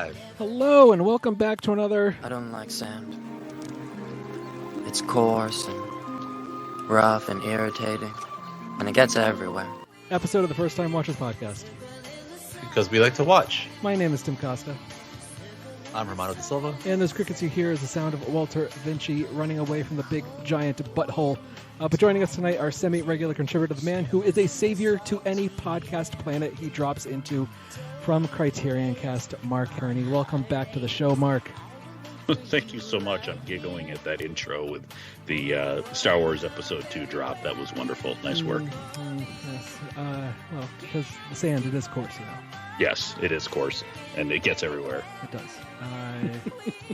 FTW435. Hello, and welcome back to another... I don't like sand. It's coarse and rough and irritating, and it gets everywhere. episode of the First Time Watchers podcast. Because we like to watch. My name is Tim Costa. I'm Romano de Silva. And those crickets you hear is the sound of Walter Vinci running away from the big, giant butthole. But joining us tonight, our semi-regular contributor, the man who is a savior to any podcast planet he drops into, from Criterion Cast, Mark Kearney. Welcome back to the show, Mark. Thank you so much. I'm giggling at that intro with the Star Wars Episode 2 drop. That was wonderful. Nice work. Yes. Well, because the sand, it is coarse, you know. Yes, it is coarse, and it gets everywhere. It does.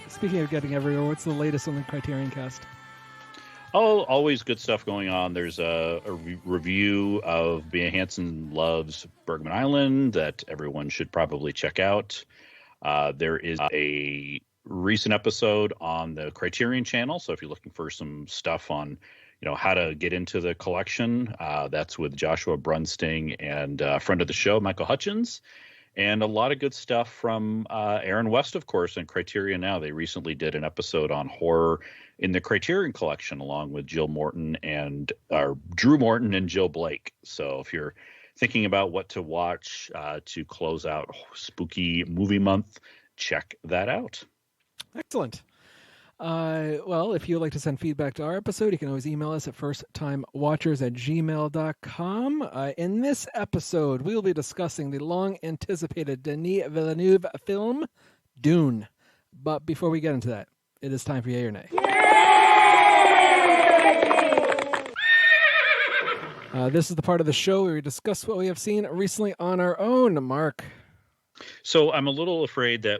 Speaking of getting everywhere, what's the latest on the Criterion Cast? Oh, always good stuff going on. There's a review of Bea Hansen Loves Bergman Island that everyone should probably check out. There is a recent episode on the Criterion channel, so if you're looking for some stuff on, how to get into the collection, that's with Joshua Brunsting and a friend of the show, Michael Hutchins. And a lot of good stuff from Aaron West, of course, and Criterion Now. They recently did an episode on horror in the Criterion collection, along with Drew Morton and Jill Blake. So if you're thinking about what to watch to close out spooky movie month, check that out. Excellent. Well, if you'd like to send feedback to our episode, you can always email us at firsttimewatchers@gmail.com. In this episode, we'll be discussing the long-anticipated Denis Villeneuve film, Dune. But before we get into that, it is time for Yay or Nay. This is the part of the show where we discuss what we have seen recently on our own. Mark. So I'm a little afraid that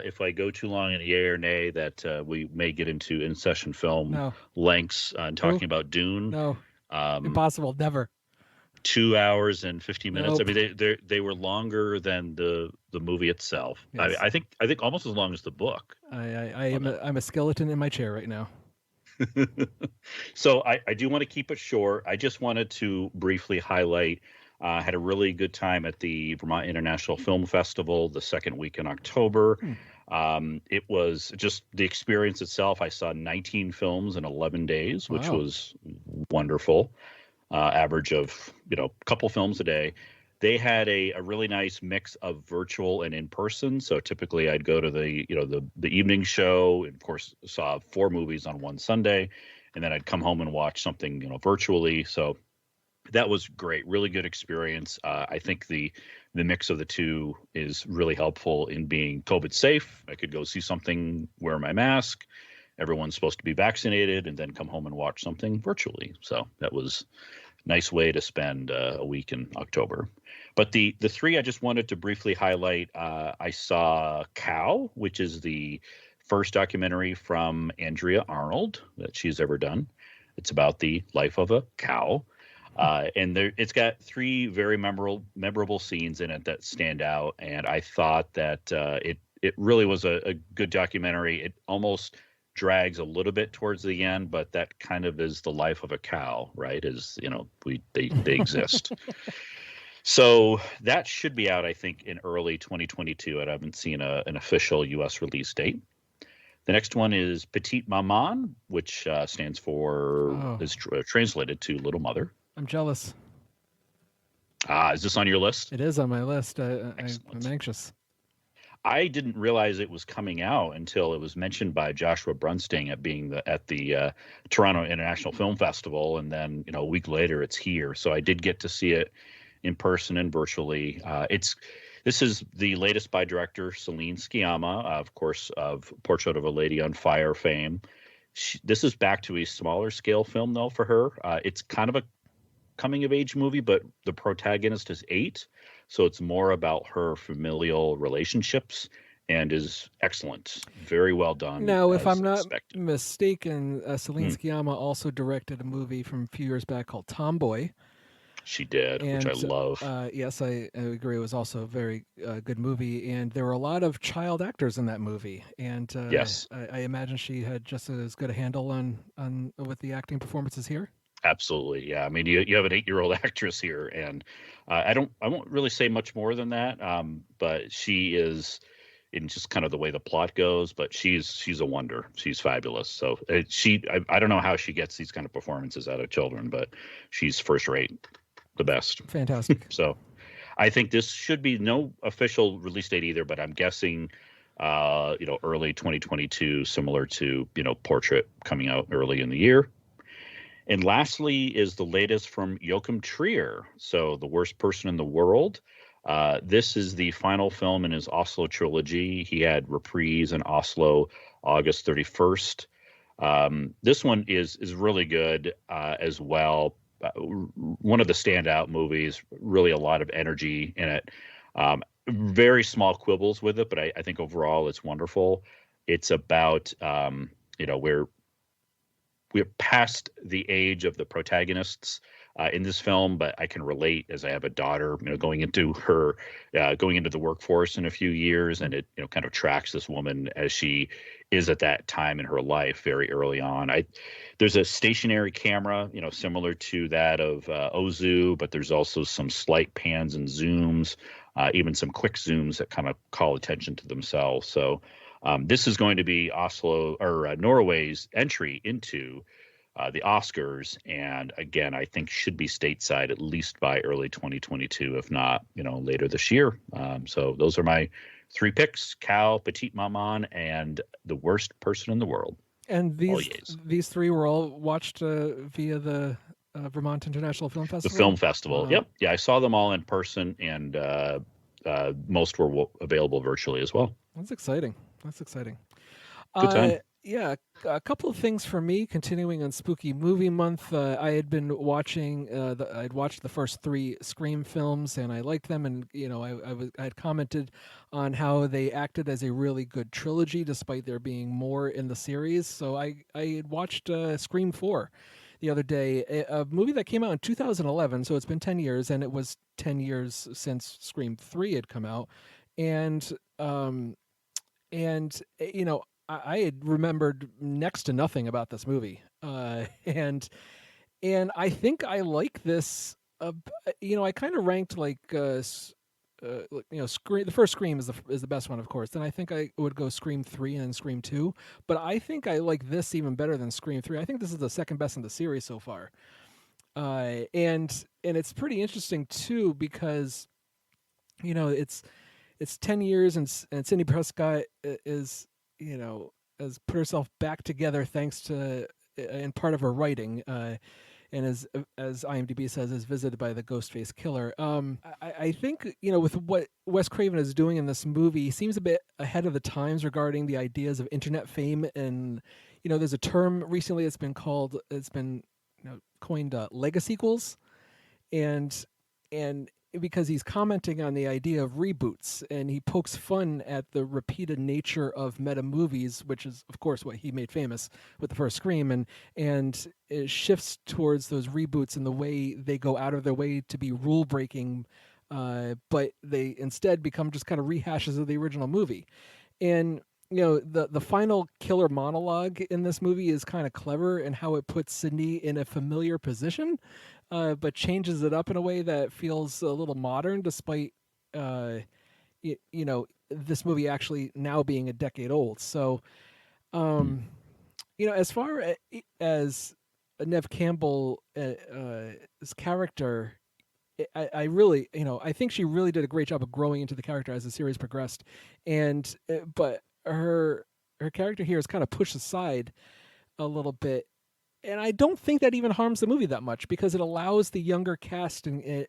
if I go too long in a yay or nay, that we may get into in-session film lengths and talking about Dune. No, impossible, never. 2 hours and 50 minutes. Nope. I mean, they were longer than the movie itself. Yes. I think almost as long as the book. I'm a skeleton in my chair right now. So I do want to keep it short. I just wanted to briefly highlight. Had a really good time at the Vermont International Film Festival the second week in October. It was just the experience itself. I saw 19 films in 11 days, which was wonderful. Average of, a couple films a day. They had a really nice mix of virtual and in person. So typically I'd go to the evening show, and of course saw 4 movies on one Sunday, and then I'd come home and watch something, virtually. So that was great. Really good experience. I think the mix of the two is really helpful in being COVID safe. I could go see something, wear my mask. Everyone's supposed to be vaccinated, and then come home and watch something virtually. So that was a nice way to spend a week in October. But the three I just wanted to briefly highlight, I saw Cow, which is the first documentary from Andrea Arnold that she's ever done. It's about the life of a cow. And it's got 3 very memorable scenes in it that stand out. And I thought that it really was a good documentary. It almost drags a little bit towards the end, but that kind of is the life of a cow, right? They exist. So that should be out, I think, in early 2022. I haven't seen an official U.S. release date. The next one is Petite Maman, which stands for, is translated to Little Mother. I'm jealous. Is this on your list? It is on my list. I'm anxious. I didn't realize it was coming out until it was mentioned by Joshua Brunsting at the Toronto International Film Festival, and then a week later it's here. So I did get to see it in person and virtually. This is the latest by director Celine Sciamma, of course, of Portrait of a Lady on Fire fame. This is back to a smaller scale film though for her. It's kind of a coming of age movie, but the protagonist is 8, so it's more about her familial relationships, and is excellent. Very well done. Now, if I'm not mistaken, Celine Sciamma also directed a movie from a few years back called Tomboy. She did, which I love. Yes, I agree. It was also a very good movie, and there were a lot of child actors in that movie. And yes, I imagine she had just as good a handle on with the acting performances here. Absolutely, yeah. I mean, you have an 8-year-old actress here, and I won't really say much more than that. But she is, in just kind of the way the plot goes. But she's a wonder. She's fabulous. So I don't know how she gets these kind of performances out of children, but she's first rate, the best. Fantastic. So I think this should be no official release date either, but I'm guessing early 2022, similar to Portrait coming out early in the year. And lastly is the latest from Joachim Trier, so The Worst Person in the World. This is the final film in his Oslo trilogy. He had Reprise in Oslo August 31st. This one is really good as well. One of the standout movies, really a lot of energy in it. Very small quibbles with it, but I think overall it's wonderful. It's about, we're past the age of the protagonists in this film, but I can relate as I have a daughter, going into the workforce in a few years, and it, kind of tracks this woman as she is at that time in her life very early on. There's a stationary camera, similar to that of Ozu, but there's also some slight pans and zooms, even some quick zooms that kind of call attention to themselves. So this is going to be Oslo or Norway's entry into the Oscars, and again, I think should be stateside at least by early 2022, if not, later this year. So those are my three picks: Cow, Petite, Maman, and The Worst Person in the World. And these three were all watched via the Vermont International Film Festival? The film festival, yep. Yeah, I saw them all in person, and most were available virtually as well. That's exciting. Good time. Yeah, a couple of things for me. Continuing on Spooky Movie Month, I had been watching. I'd watched the first three Scream films, and I liked them. And I had commented on how they acted as a really good trilogy, despite there being more in the series. So I had watched Scream 4 the other day, a movie that came out in 2011. So it's been 10 years, and it was 10 years since Scream 3 had come out, and I had remembered next to nothing about this movie, and I think I like this. I kind of ranked like Scream. The first Scream is the best one, of course. Then I think I would go Scream 3 and then Scream 2. But I think I like this even better than Scream 3. I think this is the second best in the series so far, and it's pretty interesting too because it's 10 years and Sidney Prescott is. Has put herself back together thanks to, in part of her writing, and as IMDb says, is visited by the Ghostface Killer. I think, with what Wes Craven is doing in this movie, he seems a bit ahead of the times regarding the ideas of internet fame. And, there's a term recently it's been coined legasequels. And because he's commenting on the idea of reboots, and he pokes fun at the repeated nature of meta movies, which is, of course, what he made famous with the first Scream, and it shifts towards those reboots and the way they go out of their way to be rule breaking, but they instead become just kind of rehashes of the original movie. And the final killer monologue in this movie is kind of clever in how it puts Sidney in a familiar position, but changes it up in a way that feels a little modern, despite this movie actually now being a decade old. So, as far as Neve Campbell's character, I really, I think she really did a great job of growing into the character as the series progressed, but her character here is kind of pushed aside a little bit, and I don't think that even harms the movie that much because it allows the younger cast and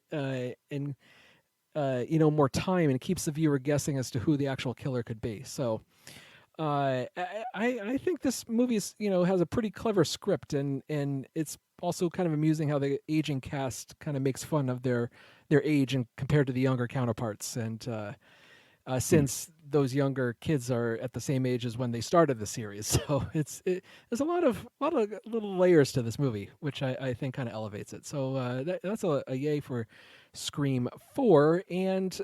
more time and keeps the viewer guessing as to who the actual killer could be. So I think this movie is, has a pretty clever script, and it's also kind of amusing how the aging cast kind of makes fun of their age and compared to the younger counterparts, and since those younger kids are at the same age as when they started the series. So there's a lot of little layers to this movie, which I think kind of elevates it. So that's a yay for Scream 4. And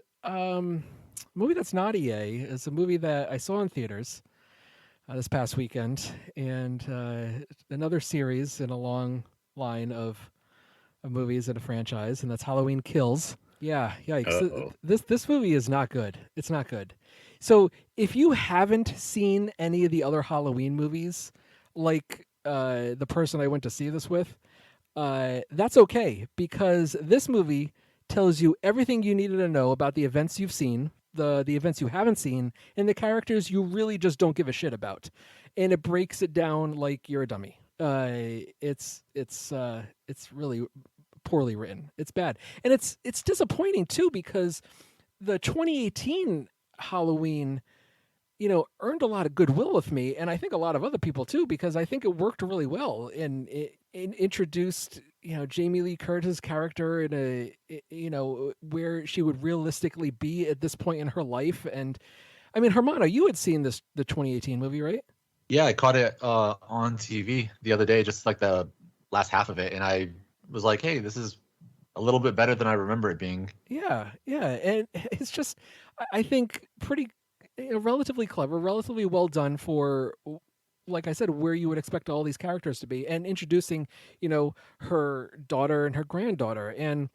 movie that's not a yay is a movie that I saw in theaters this past weekend, and another series in a long line of movies in a franchise, and that's Halloween Kills. Yeah, yikes. This movie is not good. It's not good. So if you haven't seen any of the other Halloween movies, like the person I went to see this with, that's okay, because this movie tells you everything you needed to know about the events you've seen, the events you haven't seen, and the characters you really just don't give a shit about, and it breaks it down like you're a dummy. It's really poorly written. It's bad, and it's disappointing too, because the 2018 Halloween, earned a lot of goodwill with me, and I think a lot of other people too, because I think it worked really well, and it introduced, Jamie Lee Curtis' character in where she would realistically be at this point in her life. And I mean, Hermano, you had seen the 2018 movie, right? Yeah, I caught it on TV the other day, just like the last half of it, and I was like, "Hey, this is a little bit better than I remember it being." Yeah, and it's just, I think, pretty, relatively clever, relatively well done for, like I said, where you would expect all these characters to be, and introducing, her daughter and her granddaughter, I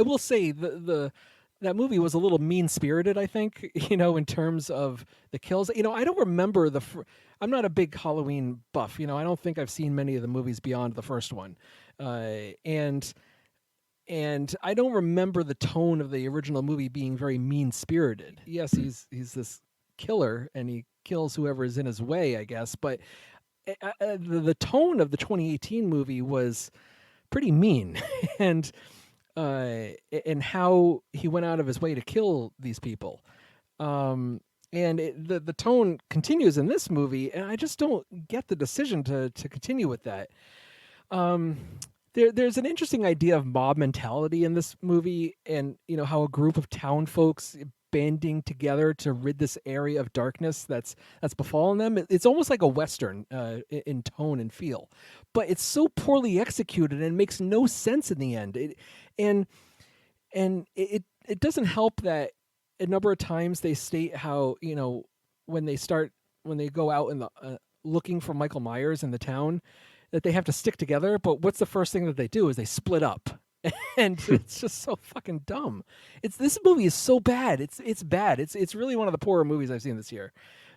will say the that movie was a little mean spirited, I think, in terms of the kills. I don't remember I'm not a big Halloween buff. I don't think I've seen many of the movies beyond the first one, and I don't remember the tone of the original movie being very mean spirited. Yes, he's this killer, and he kills whoever is in his way, I guess. But the tone of the 2018 movie was pretty mean, and how he went out of his way to kill these people. And the tone continues in this movie, and I just don't get the decision to continue with that. There's an interesting idea of mob mentality in this movie, and how a group of town folks banding together to rid this area of darkness that's befallen them. It's almost like a Western in tone and feel, but it's so poorly executed and makes no sense in the end. It doesn't help that a number of times they state how, when they go out in the looking for Michael Myers in the town, that they have to stick together, but what's the first thing that they do is they split up. And it's just so fucking dumb. This movie is so bad. It's bad. It's really one of the poorer movies I've seen this year,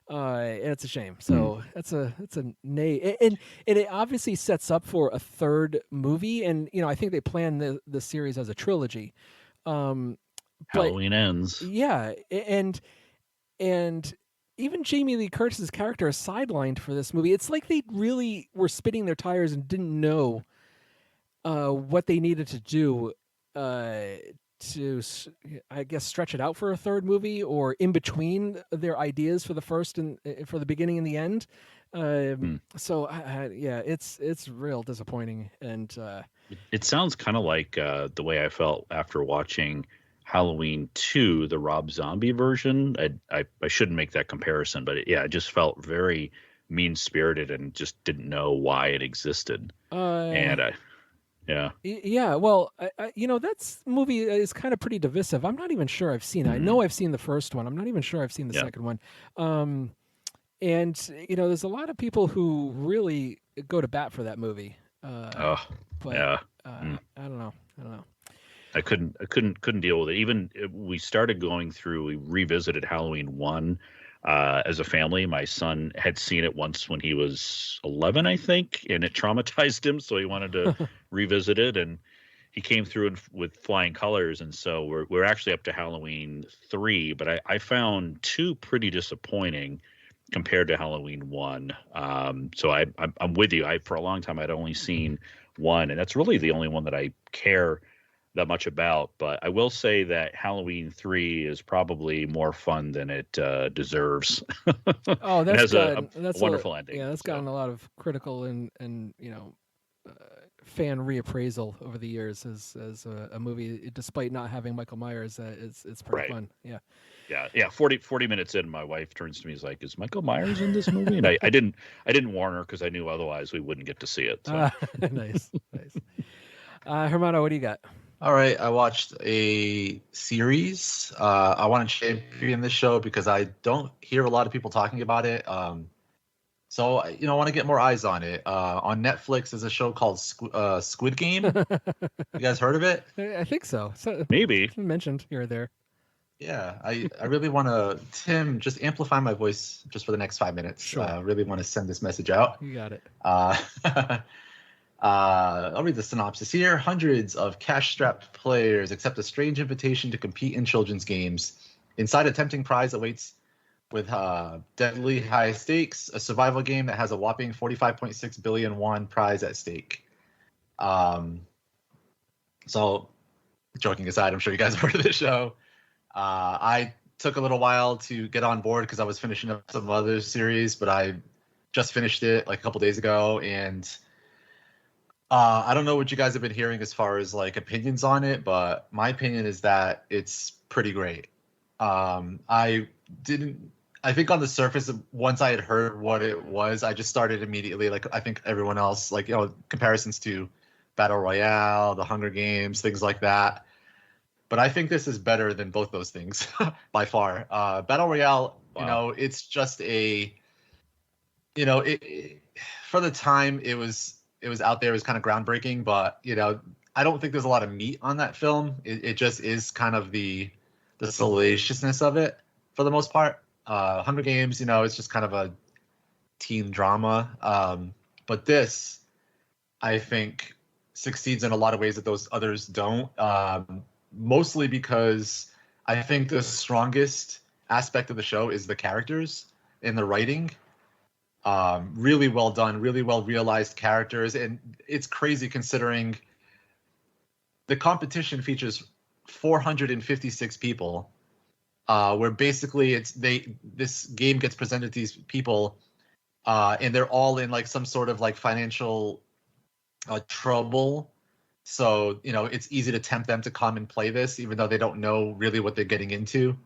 and it's a shame. So that's a nay. And it obviously sets up for a third movie, and I think they plan the series as a trilogy. Halloween Ends. Yeah, and even Jamie Lee Curtis's character is sidelined for this movie. It's like they really were spinning their tires and didn't know what they needed to do to, I guess, stretch it out for a third movie, or in between their ideas for the first and for the beginning and the end. So yeah, it's real disappointing. And it sounds kind of like the way I felt after watching Halloween 2, the Rob Zombie version. I shouldn't make that comparison, but it just felt very mean spirited and just didn't know why it existed. Yeah. Well, that movie is kind of pretty divisive. I'm not even sure I've seen it. I know I've seen the first one. I'm not even sure I've seen the second one. And there's a lot of people who really go to bat for that movie. I don't know. I couldn't deal with it. Even we started going through. We revisited Halloween 1 as a family. My son had seen it once when he was 11, I think, and it traumatized him. So he wanted to revisit it, and he came through with flying colors. And so we're actually up to Halloween 3, but I found 2 pretty disappointing compared to Halloween 1. So I'm with you. For a long time I'd only seen 1, and that's really the only one that I care that much about. But I will say that Halloween 3 is probably more fun than it deserves. Oh, that's a wonderful ending. Yeah, that's gotten a lot of critical and fan reappraisal over the years as a movie, despite not having Michael Myers. It's pretty fun. Yeah. 40 minutes in, my wife turns to me, is like, "Is Michael Myers in this movie?" And I didn't warn her, because I knew otherwise we wouldn't get to see it. So. Nice. Hermano, what do you got? All right, I watched a series. I want to champion this show because I don't hear a lot of people talking about it. So I want to get more eyes on it. On Netflix is a show called Squid Game. You guys heard of it? I think so. Maybe. Mentioned here or there. Yeah, I really want to, Tim, just amplify my voice just for the next 5 minutes. Sure. I really want to send this message out. You got it. I'll read the synopsis here. Hundreds of cash-strapped players accept a strange invitation to compete in children's games. Inside, a tempting prize awaits with deadly high stakes, a survival game that has a whopping 45.6 billion won prize at stake. So, joking aside, I'm sure you guys have heard of this show. I took a little while to get on board because I was finishing up some other series, but I just finished it like a couple days ago, and I don't know what you guys have been hearing as far as like opinions on it, but my opinion is that it's pretty great. I think on the surface, once I had heard what it was, I just started immediately, like I think everyone else, like, you know, comparisons to Battle Royale, the Hunger Games, things like that. But I think this is better than both those things by far. Battle Royale, you know, it's just a, you know, for the time it was out there, it was kind of groundbreaking, but, you know, I don't think there's a lot of meat on that film. It just is kind of the salaciousness of it for the most part. Hunger Games, you know, it's just kind of a teen drama. But this, I think, succeeds in a lot of ways that those others don't. Mostly because I think the strongest aspect of the show is the characters and the writing. Really well done, really well realized characters, and it's crazy considering the competition features 456 people, where basically this game gets presented to these people, and they're all in like some sort of like financial trouble. So, you know, it's easy to tempt them to come and play this, even though they don't know really what they're getting into.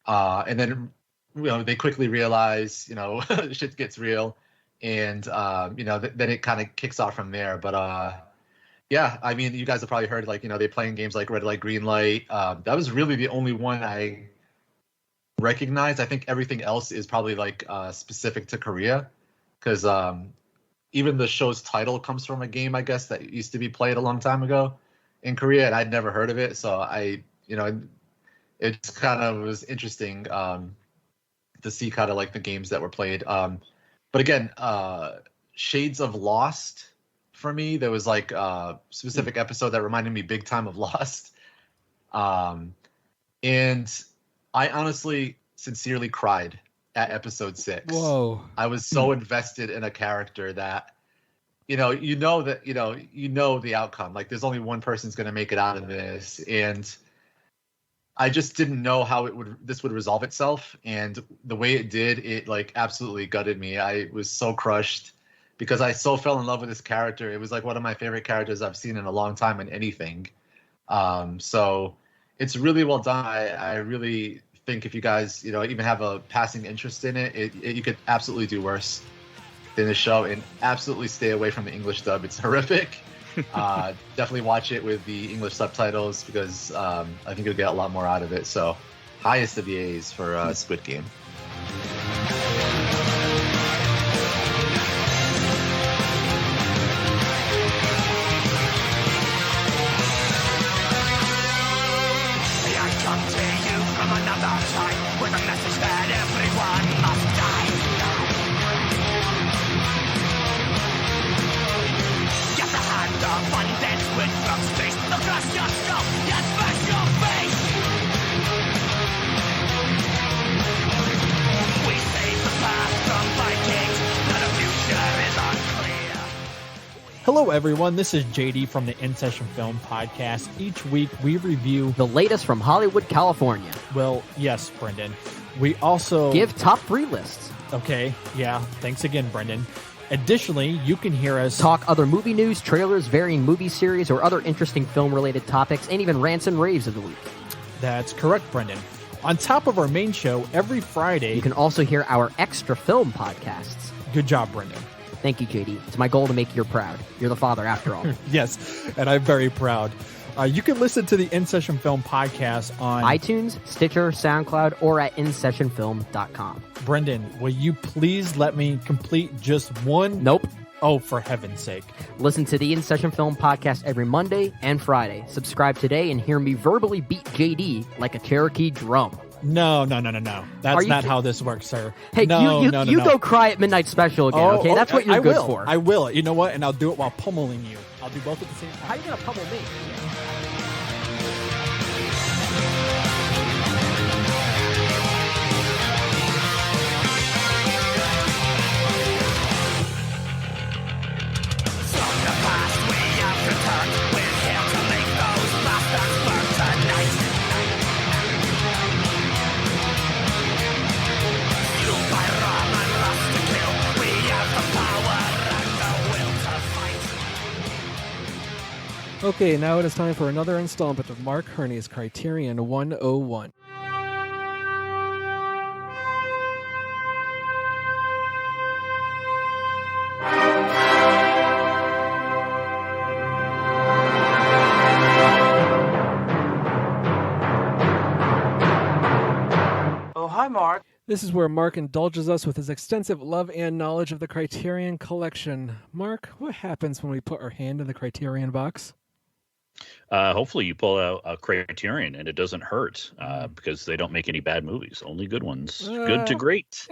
And then, you know, they quickly realize, you know, shit gets real. And, you know, then it kind of kicks off from there. But, yeah, I mean, you guys have probably heard, like, you know, they play in games like Red Light, Green Light. That was really the only one I recognized. I think everything else is probably, like, specific to Korea. Because even the show's title comes from a game, I guess, that used to be played a long time ago in Korea, and I'd never heard of it. So you know, it just kind of was interesting to see kind of like the games that were played. But again, shades of Lost for me. There was like a specific episode that reminded me big time of Lost. And I honestly, sincerely cried at episode 6. Whoa. I was so invested in a character that, you know the outcome. Like, there's only one person's going to make it out of this. And I just didn't know how this would resolve itself. And the way it did, it like absolutely gutted me. I was so crushed because I so fell in love with this character. It was like one of my favorite characters I've seen in a long time in anything. So it's really well done. I really think if you guys, you know, even have a passing interest in it, you could absolutely do worse than the show, and absolutely stay away from the English dub. It's horrific. Definitely watch it with the English subtitles because I think you'll get a lot more out of it. So highest of the A's for Squid Game. Hello, everyone. This is JD from the In Session Film Podcast. Each week, we review the latest from Hollywood, California. Well, yes, Brendan. We also give top 3 lists. Okay, yeah. Thanks again, Brendan. Additionally, you can hear us talk other movie news, trailers, varying movie series, or other interesting film-related topics, and even rants and raves of the week. That's correct, Brendan. On top of our main show, every Friday, you can also hear our extra film podcasts. Good job, Brendan. Thank you, JD. It's my goal to make you proud. You're the father, after all. Yes, and I'm very proud. You can listen to the In Session Film Podcast on iTunes, Stitcher, SoundCloud, or at InSessionFilm.com. Brendan, will you please let me complete just one? Nope. Oh, for heaven's sake. Listen to the In Session Film Podcast every Monday and Friday. Subscribe today and hear me verbally beat JD like a Cherokee drum. No. That's not how this works, sir. Hey, no, you no. go cry at Midnight Special again, okay? That's what you're I good will. for. I will. You know what? And I'll do it while pummeling you. I'll do both at the same time. How are you going to pummel me? Okay, now it is time for another installment of Mark Herney's Criterion 101. Oh, hi, Mark. This is where Mark indulges us with his extensive love and knowledge of the Criterion collection. Mark, what happens when we put our hand in the Criterion box? Hopefully you pull out a Criterion and it doesn't hurt because they don't make any bad movies, only good ones. Good to great.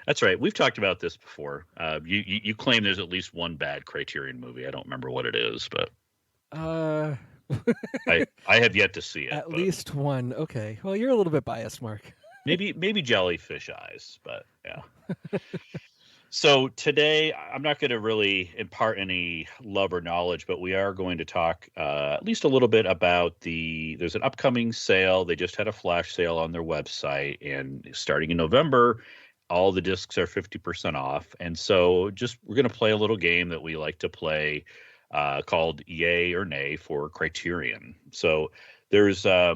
That's right. We've talked about this before. You claim there's at least one bad Criterion movie. I don't remember what it is, but I have yet to see it. At least one. Okay. Well, you're a little bit biased, Mark. Maybe Jellyfish Eyes, but yeah. So today, I'm not going to really impart any love or knowledge, but we are going to talk at least a little bit about there's an upcoming sale. They just had a flash sale on their website, and starting in November, all the discs are 50% off. And so we're going to play a little game that we like to play called Yay or Nay for Criterion. So there's a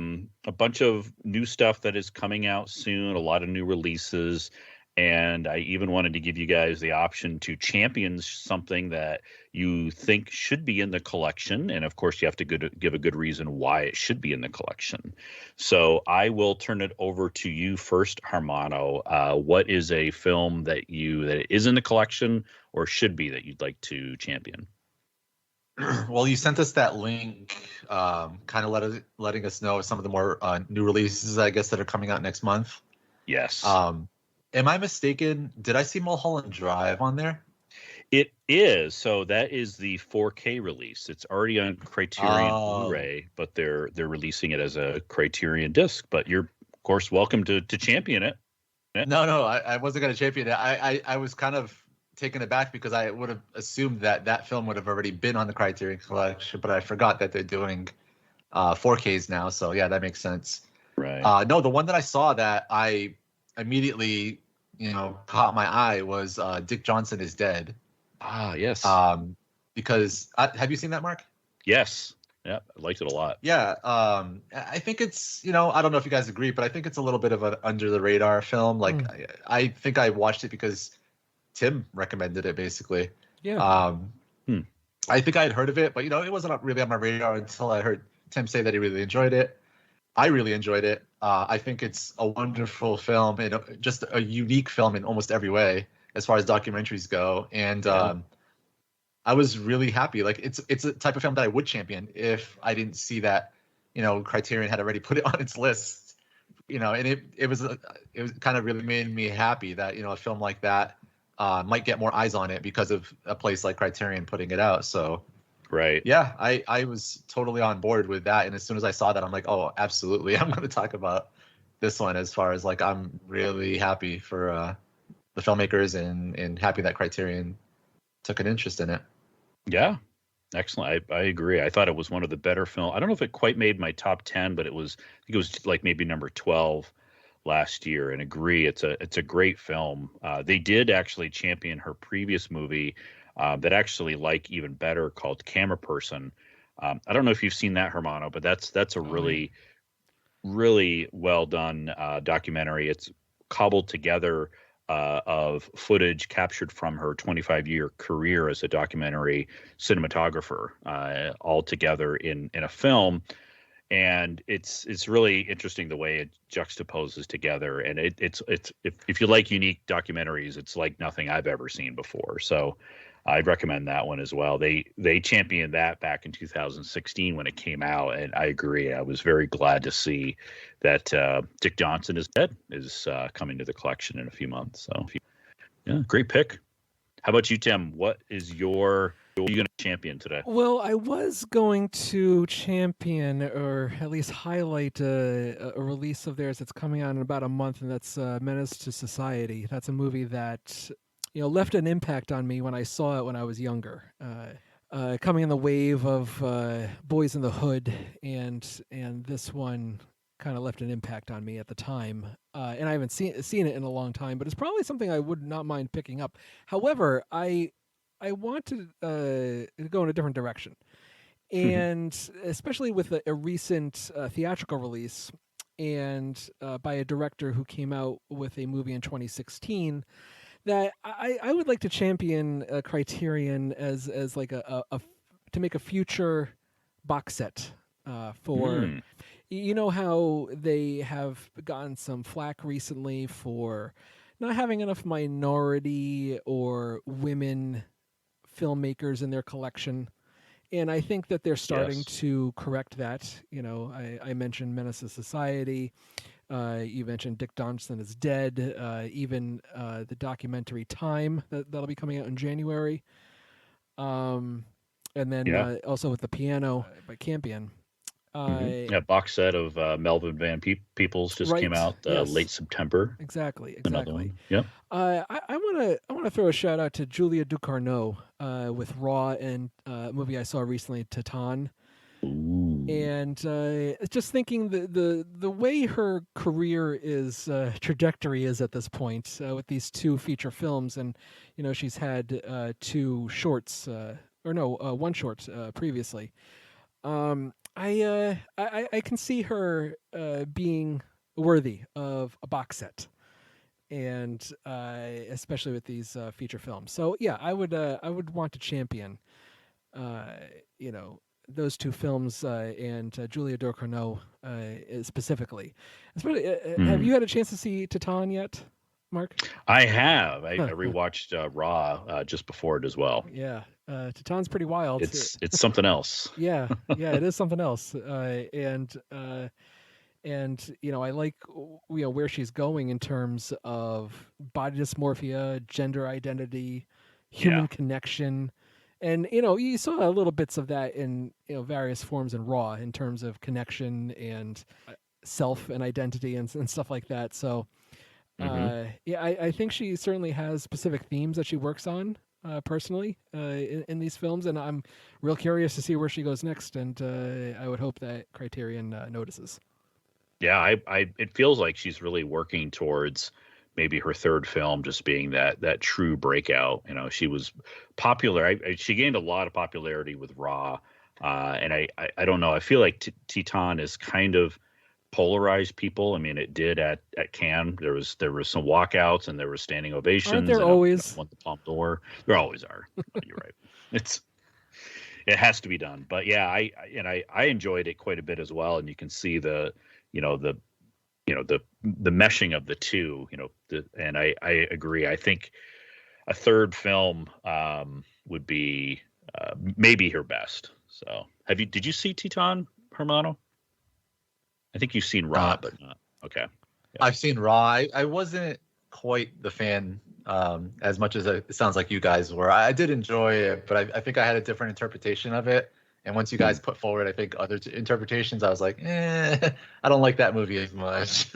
bunch of new stuff that is coming out soon, a lot of new releases. And I even wanted to give you guys the option to champion something that you think should be in the collection. And of course, you have to give a good reason why it should be in the collection. So I will turn it over to you first, Harmano. What is a film that is in the collection or should be that you'd like to champion? Well, you sent us that link, kind of letting us know some of the more new releases, I guess, that are coming out next month. Yes. Am I mistaken? Did I see Mulholland Drive on there? It is. So that is the 4K release. It's already on Criterion Blu-ray, but they're releasing it as a Criterion disc. But you're, of course, welcome to champion it. No, I wasn't going to champion it. I was kind of taken aback because I would have assumed that film would have already been on the Criterion collection, but I forgot that they're doing 4Ks now. So yeah, that makes sense. Right. No, the one that I saw that I immediately caught my eye was Dick Johnson is Dead. Ah, yes. Because have you seen that, Mark? Yes. Yeah, I liked it a lot. Yeah. I think it's, I don't know if you guys agree, but I think it's a little bit of an under the radar film. Like I think I watched it because Tim recommended it, basically. Yeah. I think I had heard of it, but it wasn't really on my radar until I heard Tim say that he really enjoyed it. I really enjoyed it. I think it's a wonderful film and just a unique film in almost every way as far as documentaries go. And I was really happy. Like it's a type of film that I would champion if I didn't see that, Criterion had already put it on its list. And it was kind of really made me happy that a film like that might get more eyes on it because of a place like Criterion putting it out. So. Right. Yeah, I was totally on board with that. And as soon as I saw that, I'm like, oh, absolutely. I'm going to talk about this one as far as like I'm really happy for the filmmakers and happy that Criterion took an interest in it. Yeah. Excellent. I agree. I thought it was one of the better films. I don't know if it quite made my top 10, but I think it was like maybe number 12 last year, and agree. It's a great film. They did actually champion her previous movie that actually like even better, called Camera Person. I don't know if you've seen that, Hermano, but that's a really, really well done documentary. It's cobbled together of footage captured from her 25-year career as a documentary cinematographer, all together in a film. and it's really interesting the way it juxtaposes together. And it's if you like unique documentaries, it's like nothing I've ever seen before. So I'd recommend that one as well. They championed that back in 2016 when it came out, and I agree. I was very glad to see that Dick Johnson is Dead is coming to the collection in a few months. So yeah, great pick. How about you, Tim? What are you going to champion today? Well, I was going to champion or at least highlight a release of theirs that's coming out in about a month, and that's Menace to Society. That's a movie that left an impact on me when I saw it when I was younger. Coming in the wave of Boys in the Hood, and this one kind of left an impact on me at the time. And I haven't seen it in a long time, but it's probably something I would not mind picking up. However, I want to go in a different direction, and especially with a recent theatrical release, and by a director who came out with a movie in 2016, that I would like to champion Criterion as like a to make a future box set for. You know how they have gotten some flack recently for not having enough minority or women filmmakers in their collection, and I think that they're starting to correct that. I mentioned Menace to Society. You mentioned Dick Johnson is Dead. Even the documentary Time that'll be coming out in January. And then also with The Piano by Campion. Box set of Melvin Van Peebles just came out late September. Exactly. Another one. Yep. I want to throw a shout out to Julia Ducournau with Raw and a movie I saw recently, Titan. Ooh. And just thinking the way her career is trajectory is at this point with these two feature films, and she's had two shorts one short previously. I can see her being worthy of a box set, and especially with these feature films. So yeah, I would want to champion those two films and Julia Ducournau specifically. Have you had a chance to see Titan yet, Mark? I have. I rewatched Raw just before it as well. Yeah. Titan's pretty wild. It's something else. Yeah, it is something else. And I like where she's going in terms of body dysmorphia, gender identity, human connection. And you saw little bits of that in various forms in Raw in terms of connection and self and identity and stuff like that. So I think she certainly has specific themes that she works on personally in these films, and I'm real curious to see where she goes next. And I would hope that Criterion notices. Yeah, it feels like she's really working towards maybe her third film just being that true breakout. She was popular. She gained a lot of popularity with Raw, and I don't know. I feel like Titan is kind of polarized people. I mean, it did at Cannes. There was some walkouts and there were standing ovations. Aren't there always? Won the Palme d'Or. There always are. You're right. It has to be done. But yeah, I enjoyed it quite a bit as well. And you can see the meshing of the two. And I agree. I think a third film would be maybe her best. So did you see Titan, Hermano? I think you've seen Raw, but not. Okay. Yeah. I've seen Raw. I wasn't quite the fan as much as it sounds like you guys were. I did enjoy it, but I think I had a different interpretation of it. And once you guys put forward, I think, other interpretations, I was like, I don't like that movie as much.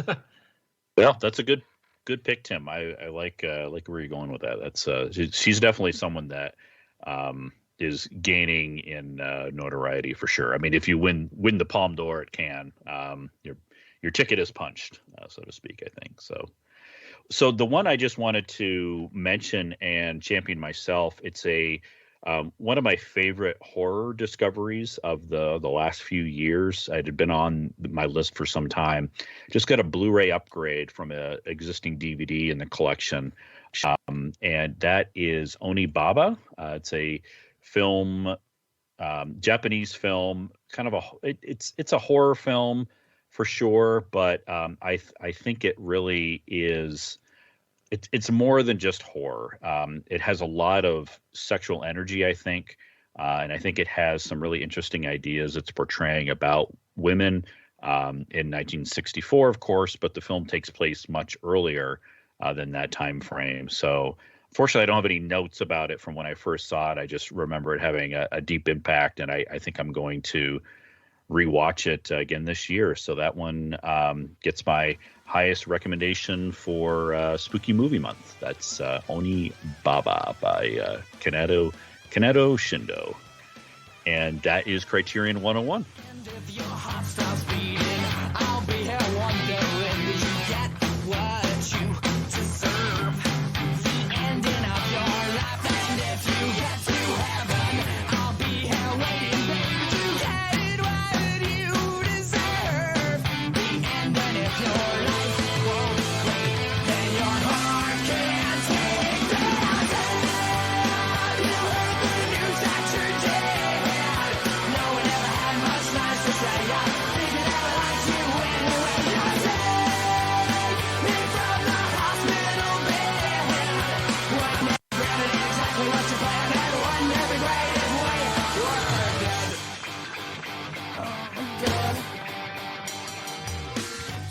Well, that's a good pick, Tim. I like where you're going with that. That's she's definitely someone that is gaining in notoriety for sure. I mean, if you win the Palme d'Or at Cannes, your ticket is punched, so to speak, I think. So the one I just wanted to mention and champion myself, it's one of my favorite horror discoveries of the last few years. It had been on my list for some time. Just got a Blu-ray upgrade from an existing DVD in the collection, and that is Onibaba. It's a film Japanese film, kind of it's a horror film for sure, but I think it really is. It's more than just horror. It has a lot of sexual energy, I think, and I think it has some really interesting ideas it's portraying about women in 1964, of course, but the film takes place much earlier than that time frame. So, fortunately, I don't have any notes about it from when I first saw it. I just remember it having a deep impact, and I think I'm going to rewatch it again this year. So that one gets my highest recommendation for Spooky Movie Month. That's Oni Baba by Kaneto Shindo. And that is Criterion 101. And if your heart starts beating, I'll be here wondering, did you get what you deserve? The ending of your life, and if you get to heaven, I'll be here waiting, baby. You get what you deserve. The ending, if your life won't wait, then your heart can't take that. You heard the news that you're dead. No one ever had much nice to say. I think it ever liked you anyway. You take me from the hospital bed. One never granted exactly what you planned, and one never great if we were dead. Oh, dead.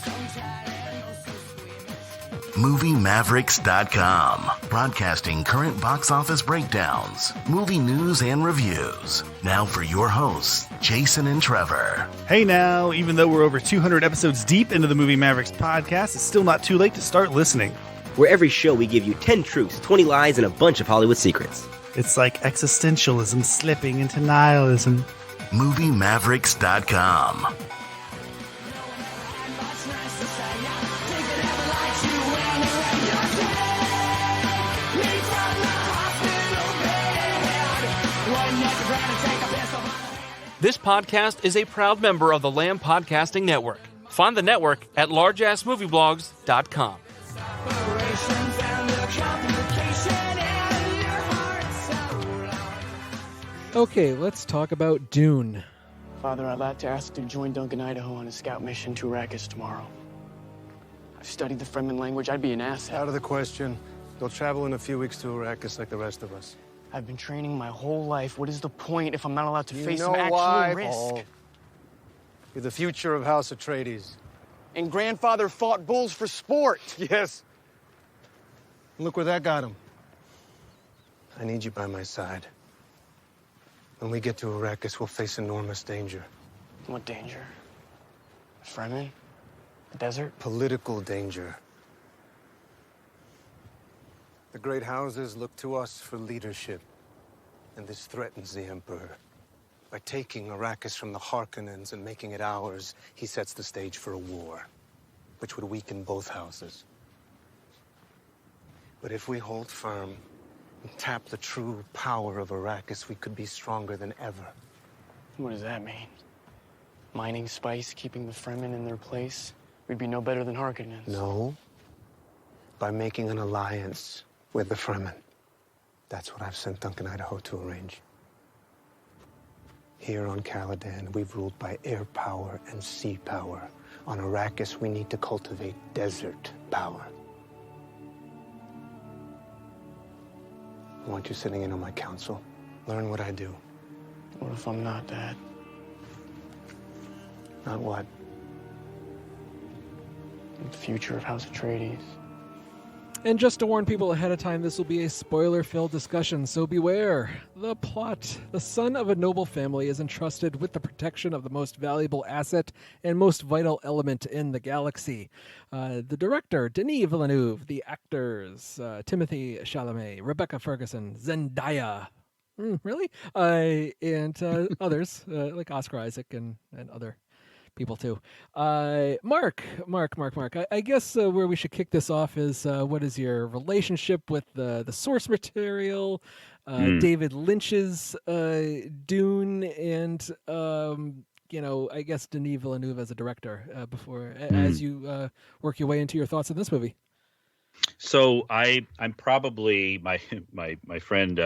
So tired and so squeamish. MovieMavericks.com, broadcasting current box office breakdowns, movie news, and reviews. Now for your hosts, Jason and Trevor. Hey now, even though we're over 200 episodes deep into the Movie Mavericks podcast, it's still not too late to start listening. Where every show we give you 10 truths, 20 lies, and a bunch of Hollywood secrets. It's like existentialism slipping into nihilism. MovieMavericks.com. This podcast is a proud member of the Lamb Podcasting Network. Find the network at largeassmovieblogs.com. Okay, let's talk about Dune. Father, I'd like to ask to join Duncan, Idaho on a scout mission to Arrakis tomorrow. I've studied the Fremen language. I'd be an asset. Out of the question. They'll travel in a few weeks to Arrakis like the rest of us. I've been training my whole life. What is the point if I'm not allowed to face know some actual why, risk? Paul. You're the future of House Atreides. And grandfather fought bulls for sport. Yes. Look where that got him. I need you by my side. When we get to Arrakis, we'll face enormous danger. What danger? Fremen? The desert? Political danger. The great houses look to us for leadership, and this threatens the Emperor. By taking Arrakis from the Harkonnens and making it ours, he sets the stage for a war, which would weaken both houses. But if we hold firm and tap the true power of Arrakis, we could be stronger than ever. What does that mean? Mining spice, keeping the Fremen in their place? We'd be no better than Harkonnens. No. By making an alliance with the Fremen. That's what I've sent Duncan, Idaho to arrange. Here on Caladan, we've ruled by air power and sea power. On Arrakis, we need to cultivate desert power. I want you sitting in on my council. Learn what I do. What if I'm not, Dad? Not what? The future of House Atreides. And just to warn people ahead of time, this will be a spoiler-filled discussion, so beware. The plot. The son of a noble family is entrusted with the protection of the most valuable asset and most vital element in the galaxy. The director, Denis Villeneuve. The actors, Timothée Chalamet, Rebecca Ferguson, Zendaya. Really? And others, like Oscar Isaac and other people too. Mark. I guess where we should kick this off is what is your relationship with the source material, David Lynch's Dune, and I guess Denis Villeneuve as a director as you work your way into your thoughts on this movie. So I'm probably my friend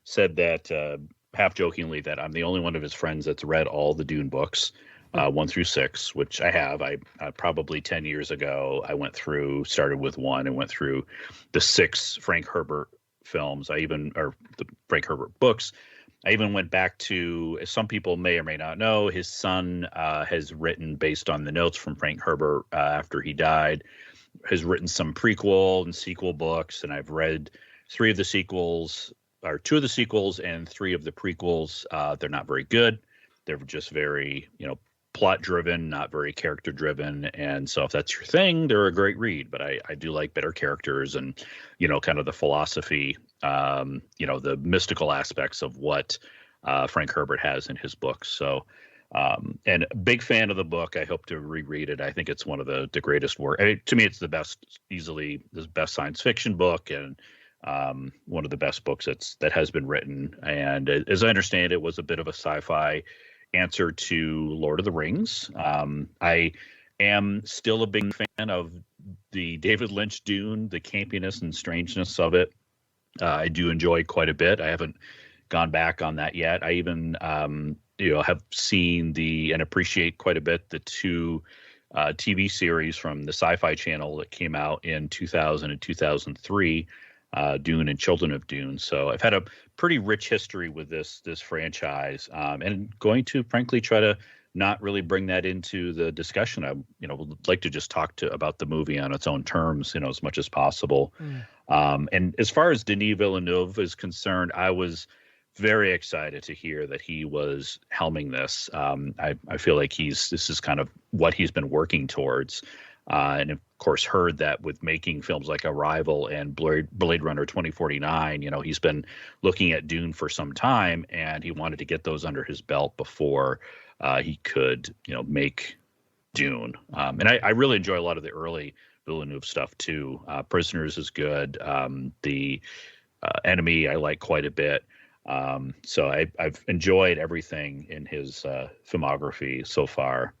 said that half jokingly that I'm the only one of his friends that's read all the Dune books, 1 through 6, which I have. I probably 10 years ago, I started with 1 and went through the 6 Frank Herbert films. Or the Frank Herbert books. I even went back to, as some people may or may not know, his son has written, based on the notes from Frank Herbert after he died, has written some prequel and sequel books, and I've read 3 of the sequels, or 2 of the sequels and 3 of the prequels. They're not very good. They're just very, plot driven, not very character driven. And so if that's your thing, they're a great read. But I do like better characters and, kind of the philosophy, the mystical aspects of what Frank Herbert has in his books. So, and a big fan of the book. I hope to reread it. I think it's one of the greatest work. To me, it's easily the best science fiction book, and one of the best books that has been written. And as I understand, it was a bit of a sci-fi answer to Lord of the Rings. I am still a big fan of the David Lynch Dune, the campiness and strangeness of it. I do enjoy quite a bit. I haven't gone back on that yet. I even have seen and appreciate quite a bit the 2 TV series from the Sci-Fi Channel that came out in 2000 and 2003, Dune and Children of Dune. So I've had a pretty rich history with this franchise, and going to frankly try to not really bring that into the discussion. I would like to just talk about the movie on its own terms, as much as possible. And as far as Denis Villeneuve is concerned, I was very excited to hear that he was helming this. I feel like this is kind of what he's been working towards. And of course, heard that with making films like Arrival and Blade Runner 2049, he's been looking at Dune for some time, and he wanted to get those under his belt before he could, make Dune. And I really enjoy a lot of the early Villeneuve stuff too. Prisoners is good. The Enemy I like quite a bit. So I've enjoyed everything in his filmography so far.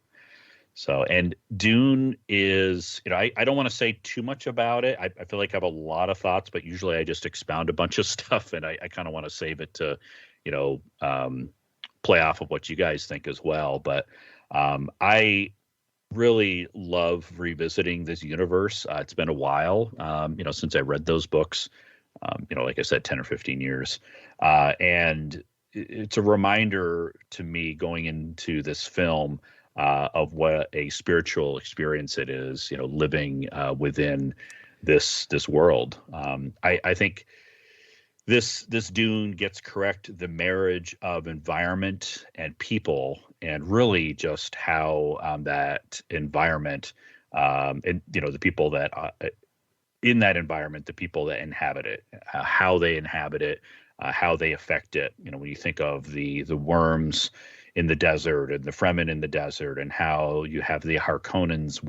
So, and Dune is, I don't want to say too much about it. I feel like I have a lot of thoughts, but usually I just expound a bunch of stuff, and I kind of want to save it to, play off of what you guys think as well. But I really love revisiting this universe. It's been a while, since I read those books, like I said, 10 or 15 years. And it's a reminder to me going into this film of what a spiritual experience it is, living within this world. I think this Dune gets correct the marriage of environment and people, and really just how that environment and the people that in that environment, the people that inhabit it, how they inhabit it, how they affect it. When you think of the worms in the desert and the Fremen in the desert, and how you have the Harkonnens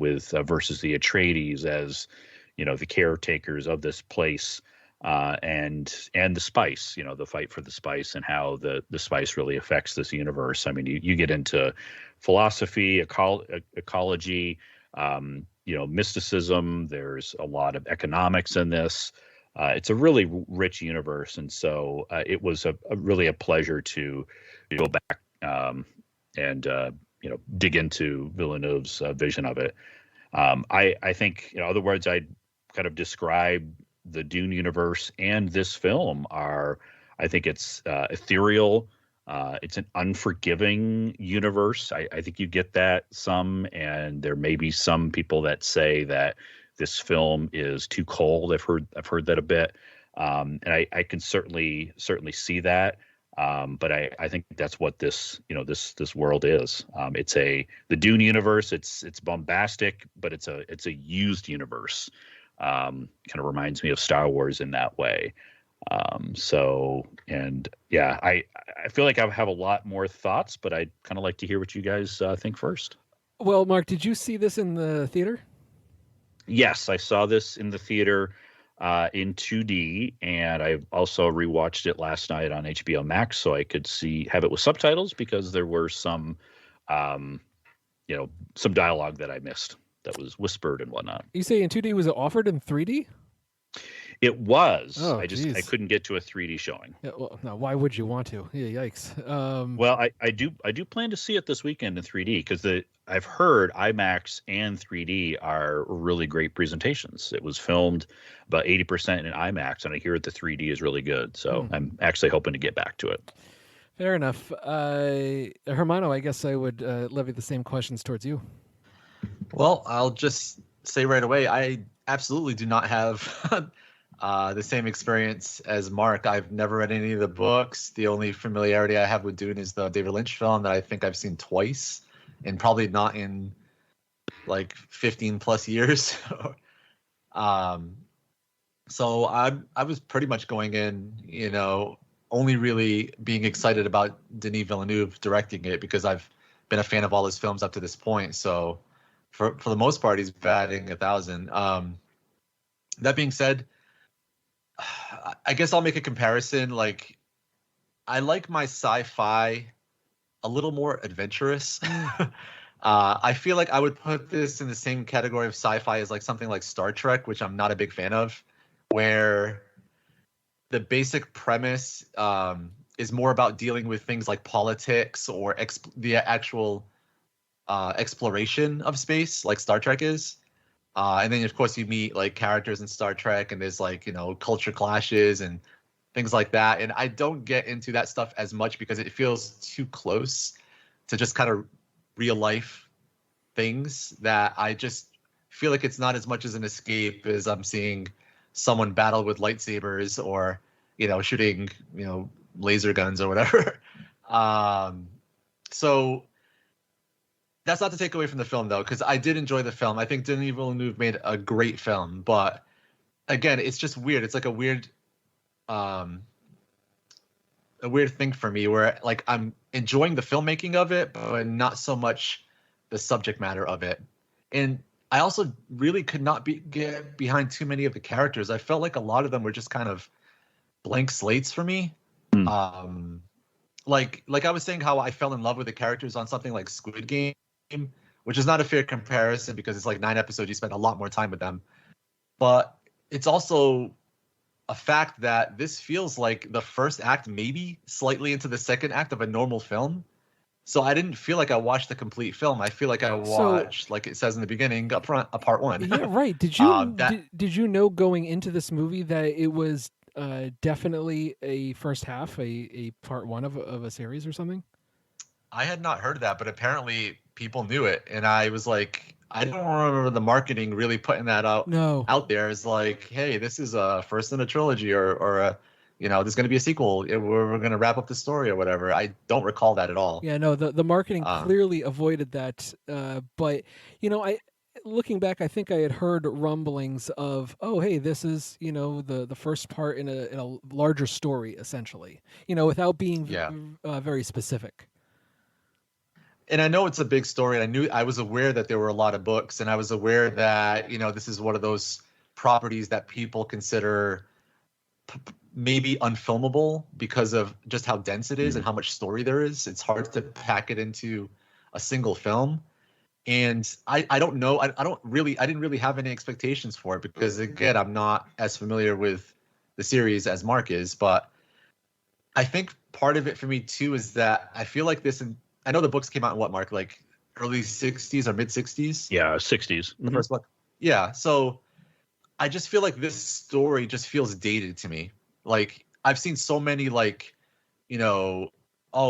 versus the Atreides as, the caretakers of this place, and the spice, the fight for the spice, and how the spice really affects this universe. I mean, you get into philosophy, ecology, mysticism. There's a lot of economics in this. It's a really rich universe, and so it was really a pleasure to go back and dig into Villeneuve's vision of it. I think, other words I'd kind of describe the Dune universe and this film are, I think it's ethereal. It's an unforgiving universe. I think you get that some, and there may be some people that say that this film is too cold. I've heard that a bit, and I can certainly see that. But I think that's what this world is. It's the Dune universe. It's bombastic, but it's a used universe. Kind of reminds me of Star Wars in that way. I feel like I have a lot more thoughts, but I'd kind of like to hear what you guys think first. Well, Mark, did you see this in the theater? Yes, I saw this in the theater in 2D, and I also rewatched it last night on HBO Max so I could have it with subtitles, because there were some dialogue that I missed that was whispered and whatnot. You say in 2D, was it offered in 3D? It was. Oh, I geez. couldn't get to a 3D showing. Yeah, well, now, why would you want to? Yeah, yikes. Well, I do plan to see it this weekend in 3D because I've heard IMAX and 3D are really great presentations. It was filmed about 80% in IMAX, and I hear the 3D is really good. So I'm actually hoping to get back to it. Fair enough. Hermano, I guess I would levy the same questions towards you. Well, I'll just say right away, I absolutely do not have the same experience as Mark. I've never read any of the books. The only familiarity I have with Dune is the David Lynch film that I think I've seen twice, and probably not in like 15 plus years. So I was pretty much going in, only really being excited about Denis Villeneuve directing it because I've been a fan of all his films up to this point. So for the most part, he's batting 1,000. That being said, I guess I'll make a comparison. Like, I like my sci-fi a little more adventurous. I feel like I would put this in the same category of sci-fi as like something like Star Trek, which I'm not a big fan of, where the basic premise is more about dealing with things like politics or the actual exploration of space, like Star Trek is. And then, of course, you meet like characters in Star Trek, and there's like, culture clashes and things like that. And I don't get into that stuff as much because it feels too close to just kind of real life things that I just feel like it's not as much as an escape as I'm seeing someone battle with lightsabers or, shooting, laser guns or whatever. So that's not to take away from the film, though, because I did enjoy the film. I think Denis Villeneuve made a great film, but again, it's just weird. It's like a weird thing for me where like I'm enjoying the filmmaking of it, but not so much the subject matter of it. And I also really could not get behind too many of the characters. I felt like a lot of them were just kind of blank slates for me. Like I was saying, how I fell in love with the characters on something like Squid Game, which is not a fair comparison because it's like 9 episodes. You spend a lot more time with them. But it's also a fact that this feels like the first act, maybe slightly into the second act of a normal film. So I didn't feel like I watched the complete film. I feel like I watched, like it says in the beginning, up front, a part one. Yeah, right. Did you did you know going into this movie that it was definitely a first half, a part one of a series or something? I had not heard that, but apparently people knew it, and I was like, I don't remember the marketing really putting that out there as like, hey, this is a first in a trilogy, or a, there's going to be a sequel. We're going to wrap up the story or whatever. I don't recall that at all. Yeah, no, the marketing clearly avoided that. But I looking back, I think I had heard rumblings of, oh, hey, this is the first part in a larger story, essentially. Without being very specific. And I know it's a big story, and I was aware that there were a lot of books, and I was aware that, this is one of those properties that people consider maybe unfilmable because of just how dense it is and how much story there is. It's hard to pack it into a single film. And I don't know. I didn't really have any expectations for it because, again, I'm not as familiar with the series as Mark is. But I think part of it for me, too, is that I feel like this, and I know the books came out in what, Mark, like early 60s or mid 60s? Yeah, 60s. The first book. Yeah. So I just feel like this story just feels dated to me. Like, I've seen so many, like, oh,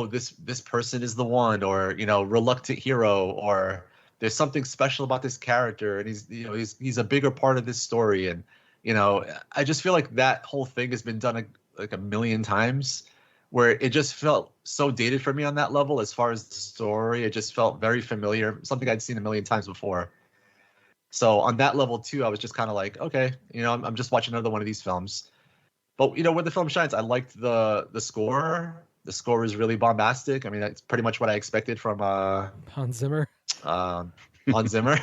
this person is the one, or, reluctant hero, or there's something special about this character, and he's a bigger part of this story. And, I just feel like that whole thing has been done like a million times, where it just felt so dated for me on that level. As far as the story, it just felt very familiar, something I'd seen a million times before. So on that level too, I was just kind of like, okay, I'm just watching another one of these films. But where the film shines, I liked the score. The score is really bombastic. I mean, that's pretty much what I expected from Hans Zimmer. Hans Zimmer.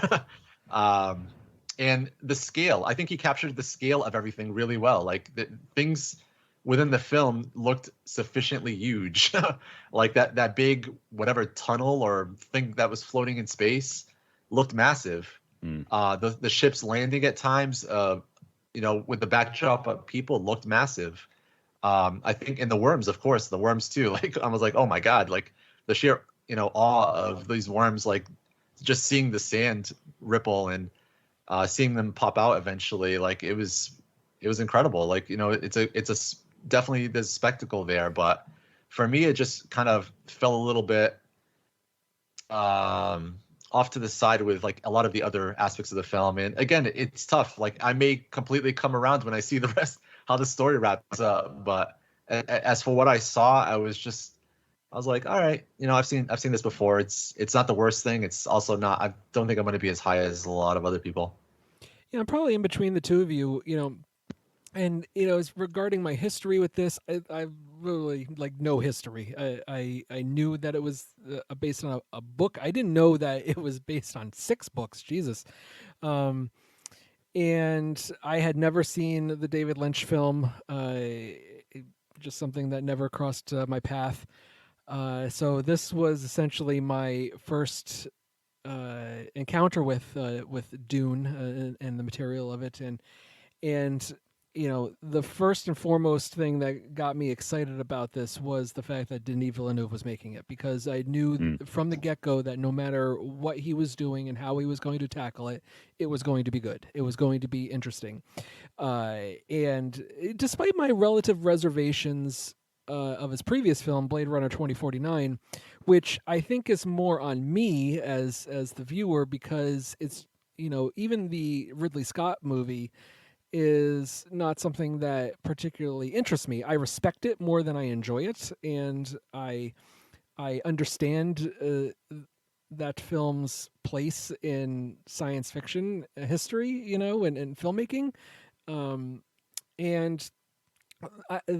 And the scale, I think he captured the scale of everything really well. Like the things within the film looked sufficiently huge. Like that big whatever tunnel or thing that was floating in space looked massive. The ship's landing at times with the backdrop of people looked massive. I think in the worms, of course, the worms too. Like I was like, oh my god, like the sheer awe of these worms, like just seeing the sand ripple and seeing them pop out eventually, like it was incredible. Like it's definitely there's spectacle there, but for me it just kind of fell a little bit off to the side with like a lot of the other aspects of the film. And again, it's tough. Like I may completely come around when I see the rest, how the story wraps up. But as for what I saw, I was like, all right, I've seen this before. It's not the worst thing. It's also not. I don't think I'm going to be as high as a lot of other people. Yeah, I'm probably in between the two of you. And as regarding my history with this, I really like no history. I knew that it was based on a book. I didn't know that it was based on 6 books. Jesus. And I had never seen the David Lynch film. Just something that never crossed my path. So this was essentially my first encounter with Dune and the material of it, and the first and foremost thing that got me excited about this was the fact that Denis Villeneuve was making it, because I knew from the get-go that no matter what he was doing and how he was going to tackle it, it was going to be good. It was going to be interesting. And despite my relative reservations of his previous film, Blade Runner 2049, which I think is more on me as the viewer, because it's, even the Ridley Scott movie is not something that particularly interests me. I respect it more than I enjoy it, and I understand that film's place in science fiction history, and filmmaking. And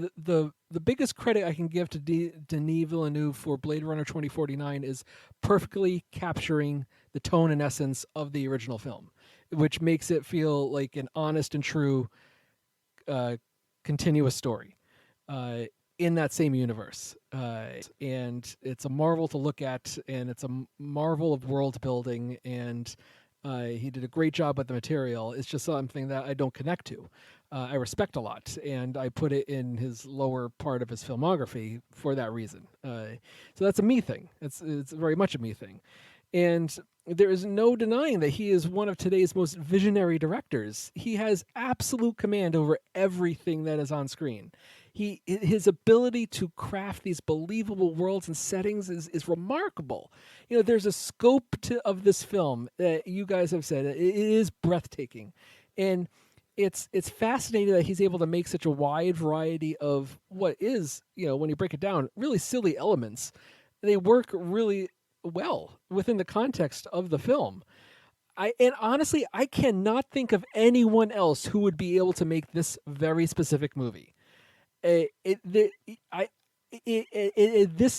the biggest credit I can give to Denis Villeneuve for Blade Runner 2049 is perfectly capturing the tone and essence of the original film, which makes it feel like an honest and true continuous story in that same universe. And it's a marvel to look at, and it's a marvel of world building, and he did a great job with the material. It's just something that I don't connect to. I respect a lot, and I put it in his lower part of his filmography for that reason. So that's a me thing. It's very much a me thing. And there is no denying that he is one of today's most visionary directors. He has absolute command over everything that is on screen. His ability to craft these believable worlds and settings is remarkable. There's a scope of this film that you guys have said it is breathtaking, and it's fascinating that he's able to make such a wide variety of what is, when you break it down, really silly elements. They work really well within the context of the film. And honestly, I cannot think of anyone else who would be able to make this very specific movie. This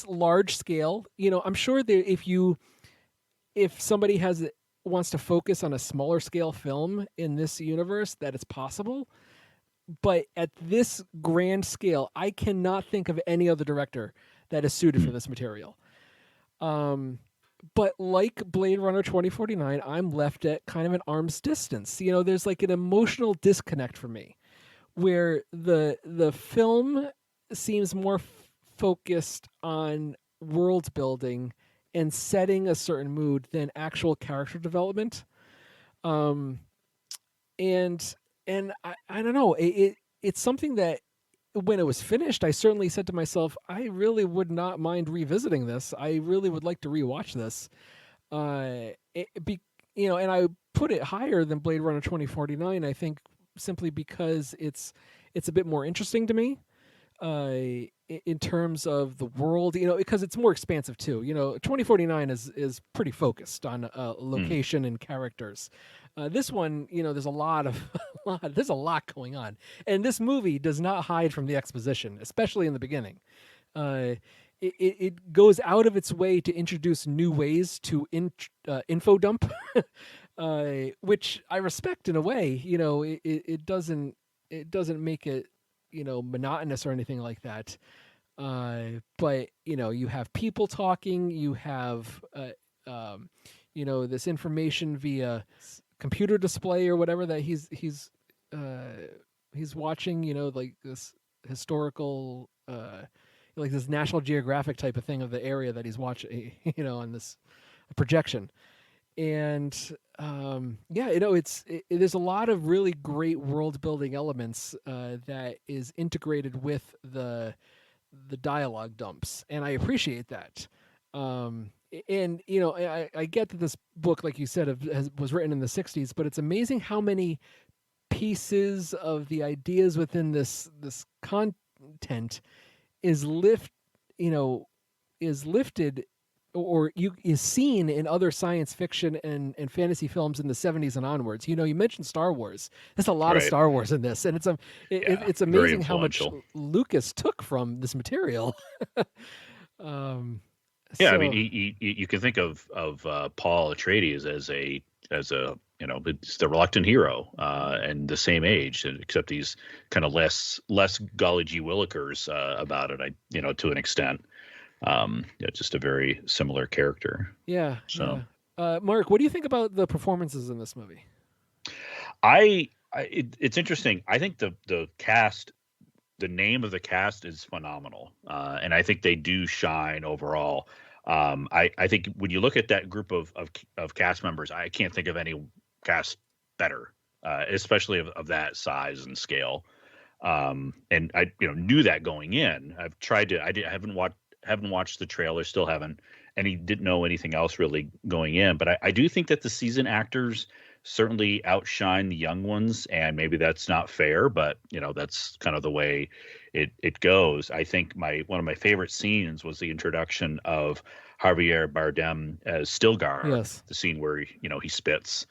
large scale, I'm sure that if somebody wants to focus on a smaller scale film in this universe, that it's possible. But at this grand scale, I cannot think of any other director that is suited for this material. But like Blade Runner 2049, I'm left at kind of an arm's distance. There's like an emotional disconnect for me, where the film seems more focused on world building and setting a certain mood than actual character development. And I don't know, it's something that when it was finished, I certainly said to myself, I really would not mind revisiting this. I really would like to rewatch this. And I put it higher than Blade Runner 2049, I think, simply because it's a bit more interesting to me in terms of the world, because it's more expansive too. 2049 is pretty focused on location and characters. This one, there's a lot going on, and this movie does not hide from the exposition, especially in the beginning. It goes out of its way to introduce new ways to info dump, which I respect in a way. It doesn't make it monotonous or anything like that. But you have people talking, you have this information via computer display or whatever that he's he's watching, like this historical, like this National Geographic type of thing of the area that he's watching, on this projection. And there's a lot of really great world building elements that is integrated with the dialogue dumps, and I appreciate that. And I get that this book, like you said, was written in the 60s, but it's amazing how many pieces of the ideas within this content is lifted or is seen in other science fiction and fantasy films in the 70s and onwards. You mentioned Star Wars. There's a lot of Star Wars in this, and it's amazing how much Lucas took from this material. I mean, you can think of Paul Atreides as a it's the reluctant hero, and the same age, except he's kind of less golly gee willikers about it. To an extent. Just a very similar character. Yeah. So, Mark, what do you think about the performances in this movie? It's interesting. I think the cast, the name of the cast is phenomenal, and I think they do shine overall. I think when you look at that group of cast members, I can't think of any cast better, especially of that size and scale. And I knew that going in. I've tried to. I haven't watched the trailer, still haven't, and he didn't know anything else really going in. But I do think that the seasoned actors certainly outshine the young ones, and maybe that's not fair, but that's kind of the way it goes. I think one of my favorite scenes was the introduction of Javier Bardem as Stilgar. Yes. The scene where he spits.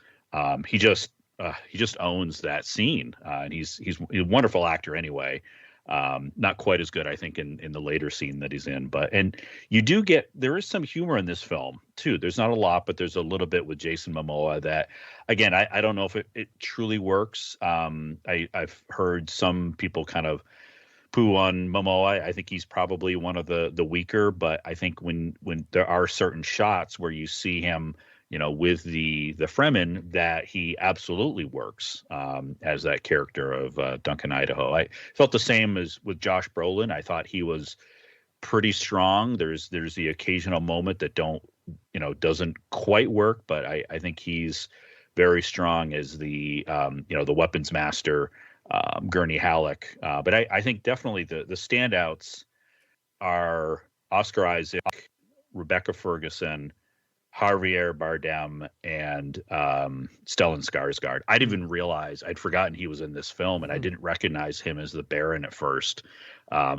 He just owns that scene, and he's a wonderful actor anyway. Not quite as good, I think, in the later scene that he's in, and there is some humor in this film too. There's not a lot, but there's a little bit with Jason Momoa that, again, I don't know if it truly works. I've heard some people kind of poo on Momoa. I think he's probably one of the weaker, but I think when there are certain shots where you see him, with the Fremen, that he absolutely works as that character of Duncan Idaho. I felt the same as with Josh Brolin. I thought he was pretty strong. There's the occasional moment that doesn't quite work, but I think he's very strong as the weapons master, Gurney Halleck. But I think definitely the standouts are Oscar Isaac, Rebecca Ferguson, Javier Bardem, and Stellan Skarsgård. I didn't even realize, I'd forgotten he was in this film, and I didn't recognize him as the Baron at first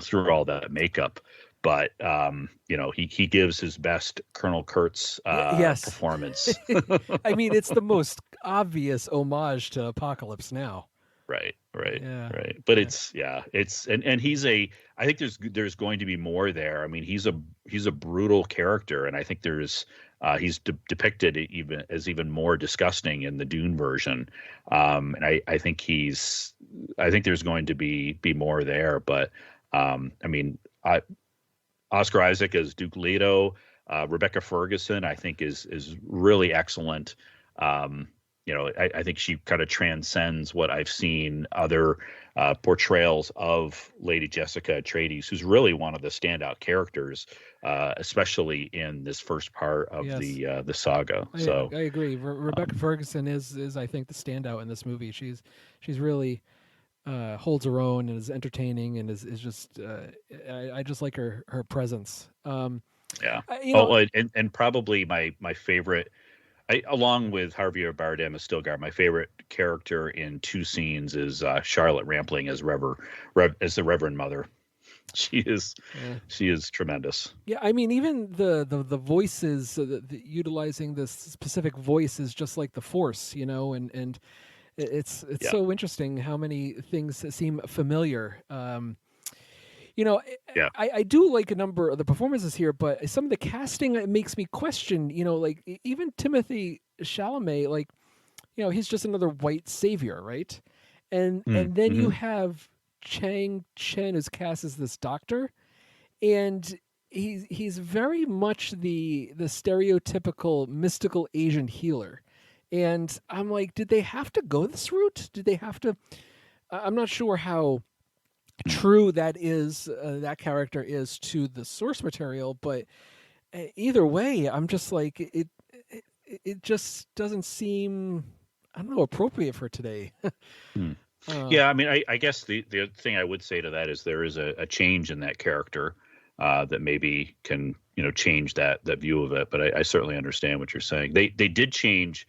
through all that makeup. But he gives his best Colonel Kurtz performance. I mean, it's the most obvious homage to Apocalypse Now. Right. But it's and he's I think there's going to be more there. I mean, he's a brutal character, and I think he's depicted even more disgusting in the Dune version. And I think there's going to be more there. But Oscar Isaac as Duke Leto, Rebecca Ferguson, I think is really excellent. I think she kind of transcends what I've seen other portrayals of Lady Jessica Atreides, who's really one of the standout characters, especially in this first part of the saga. I agree. Rebecca Ferguson is I think the standout in this movie. She's really holds her own and is entertaining and is just I just like her presence. And probably my favorite. Along with Javier Bardem as Stilgar, my favorite character in two scenes is Charlotte Rampling as as the Reverend Mother. She is tremendous. Yeah, I mean, even the voices, utilizing this specific voice is just like the Force, and it's so interesting how many things seem familiar. I do like a number of the performances here, but some of the casting, it makes me question, like even Timothée Chalamet, like, he's just another white savior, right? And then you have Chang Chen who's cast as this doctor, and he's very much the stereotypical mystical Asian healer. And I'm like, did they have to go this route? Did they have to I'm not sure how true that is, that character is to the source material, but either way, I'm just like it just doesn't seem, I don't know, appropriate for today. Yeah, I mean, I guess the thing I would say to that is there is a change in that character that maybe can change that view of it. But I certainly understand what you're saying. They did change.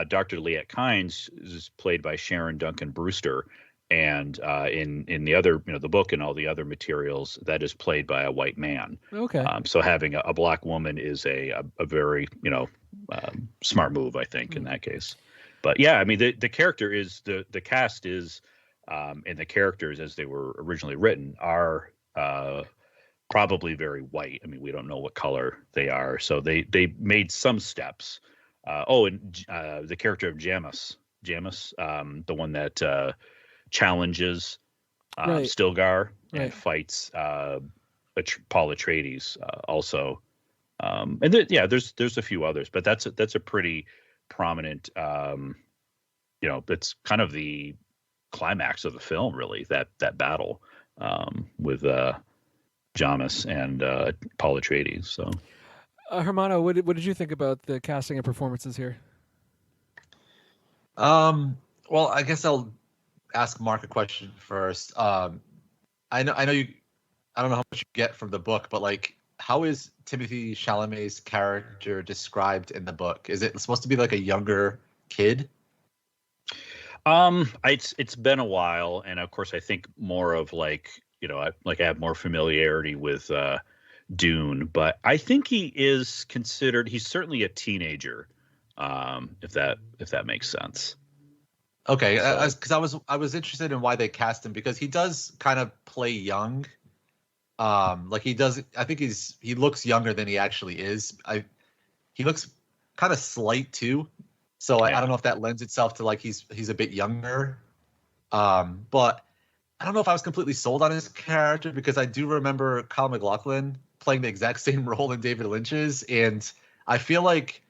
Dr. Liette Kynes is played by Sharon Duncan Brewster, and in the other the book and all the other materials, that is played by a white man. Okay. So having a black woman is a very smart move, I think, in that case. But yeah, I mean, the character is the cast is, and the characters as they were originally written are probably very white. I mean, we don't know what color they are, so they made some steps. And the character of Jamis, the one that challenges Right. Stilgar and Right. fights Paul Atreides also. And there's a few others, but that's a pretty prominent, it's kind of the climax of the film, really, that battle with Jamis and Paul Atreides. So, Hermano, what did you think about the casting and performances here? Well, I guess I'll ask Mark a question first. I know you. I don't know how much you get from the book, but like, how is Timothée Chalamet's character described in the book? Is it supposed to be like a younger kid? It's been a while, and of course, I think more of like I have more familiarity with Dune, but I think he is considered. He's certainly a teenager, if that makes sense. Okay, because I was interested in why they cast him, because he does kind of play young. Like he does. I think he looks younger than he actually is. He looks kind of slight too. So I don't know if that lends itself to like he's a bit younger. But I don't know if I was completely sold on his character, because I do remember Kyle MacLachlan playing the exact same role in David Lynch's, and I feel like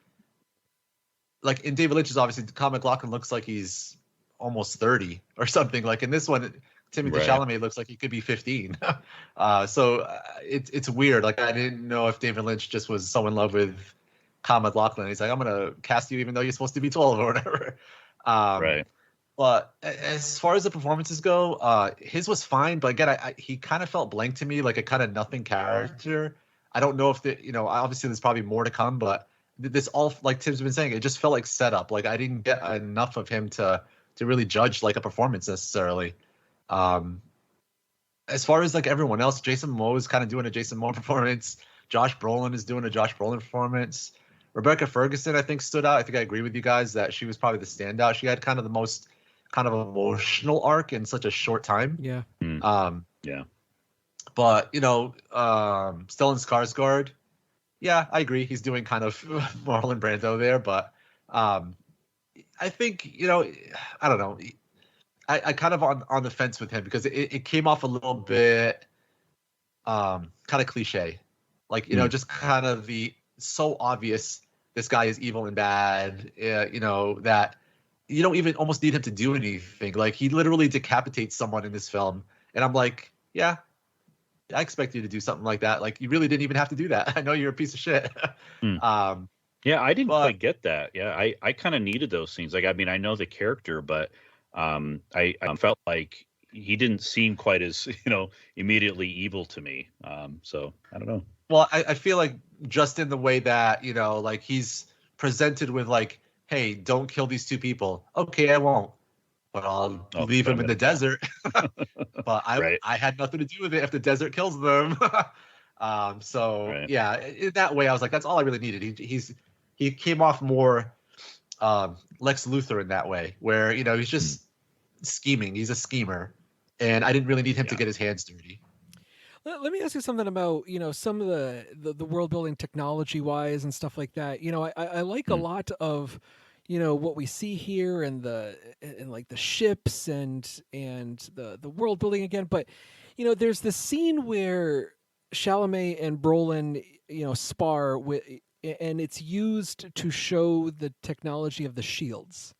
in David Lynch's, obviously Kyle MacLachlan looks like he's almost 30 or something. Like in this one, Timothée Chalamet looks like he could be 15. So it's weird. Like I didn't know if David Lynch just was so in love with Kyle MacLachlan. He's like, I'm gonna cast you even though you're supposed to be 12 or whatever. Right. But as far as the performances go, his was fine. But again, he kind of felt blank to me, like a kind of nothing character. I don't know if obviously there's probably more to come, but this all, like Tim's been saying, it just felt like setup. Like I didn't get enough of him to really judge like a performance necessarily. As far as like everyone else, Jason Momoa is kind of doing a Jason Momoa performance. Josh Brolin is doing a Josh Brolin performance. Rebecca Ferguson, I think, stood out. I think I agree with you guys that she was probably the standout. She had kind of the most kind of emotional arc in such a short time. Yeah. Yeah. But Stellan Skarsgård, yeah, I agree. He's doing kind of Marlon Brando there, but I think I don't know. I kind of on the fence with him, because it came off a little bit kind of cliche, like just kind of the so obvious this guy is evil and bad, that you don't even almost need him to do anything. Like he literally decapitates someone in this film, and I'm like, yeah, I expect you to do something like that. Like you really didn't even have to do that. I know you're a piece of shit. Yeah, I didn't quite get that. Yeah, I kind of needed those scenes. Like, I mean, I know the character, but I felt like he didn't seem quite as immediately evil to me. So I don't know. Well, I feel like just in the way that like he's presented with like, hey, don't kill these two people. Okay, I won't, but I'll leave him in the desert. But I had nothing to do with it if the desert kills them. Yeah, in that way, I was like, that's all I really needed. He came off more Lex Luthor in that way, where he's just scheming. He's a schemer, and I didn't really need him to get his hands dirty. Let me ask you something about some of the world building technology wise and stuff like that. I like a lot of what we see here and like the ships and the world building again. But there's this scene where Chalamet and Brolin spar with, and it's used to show the technology of the shields.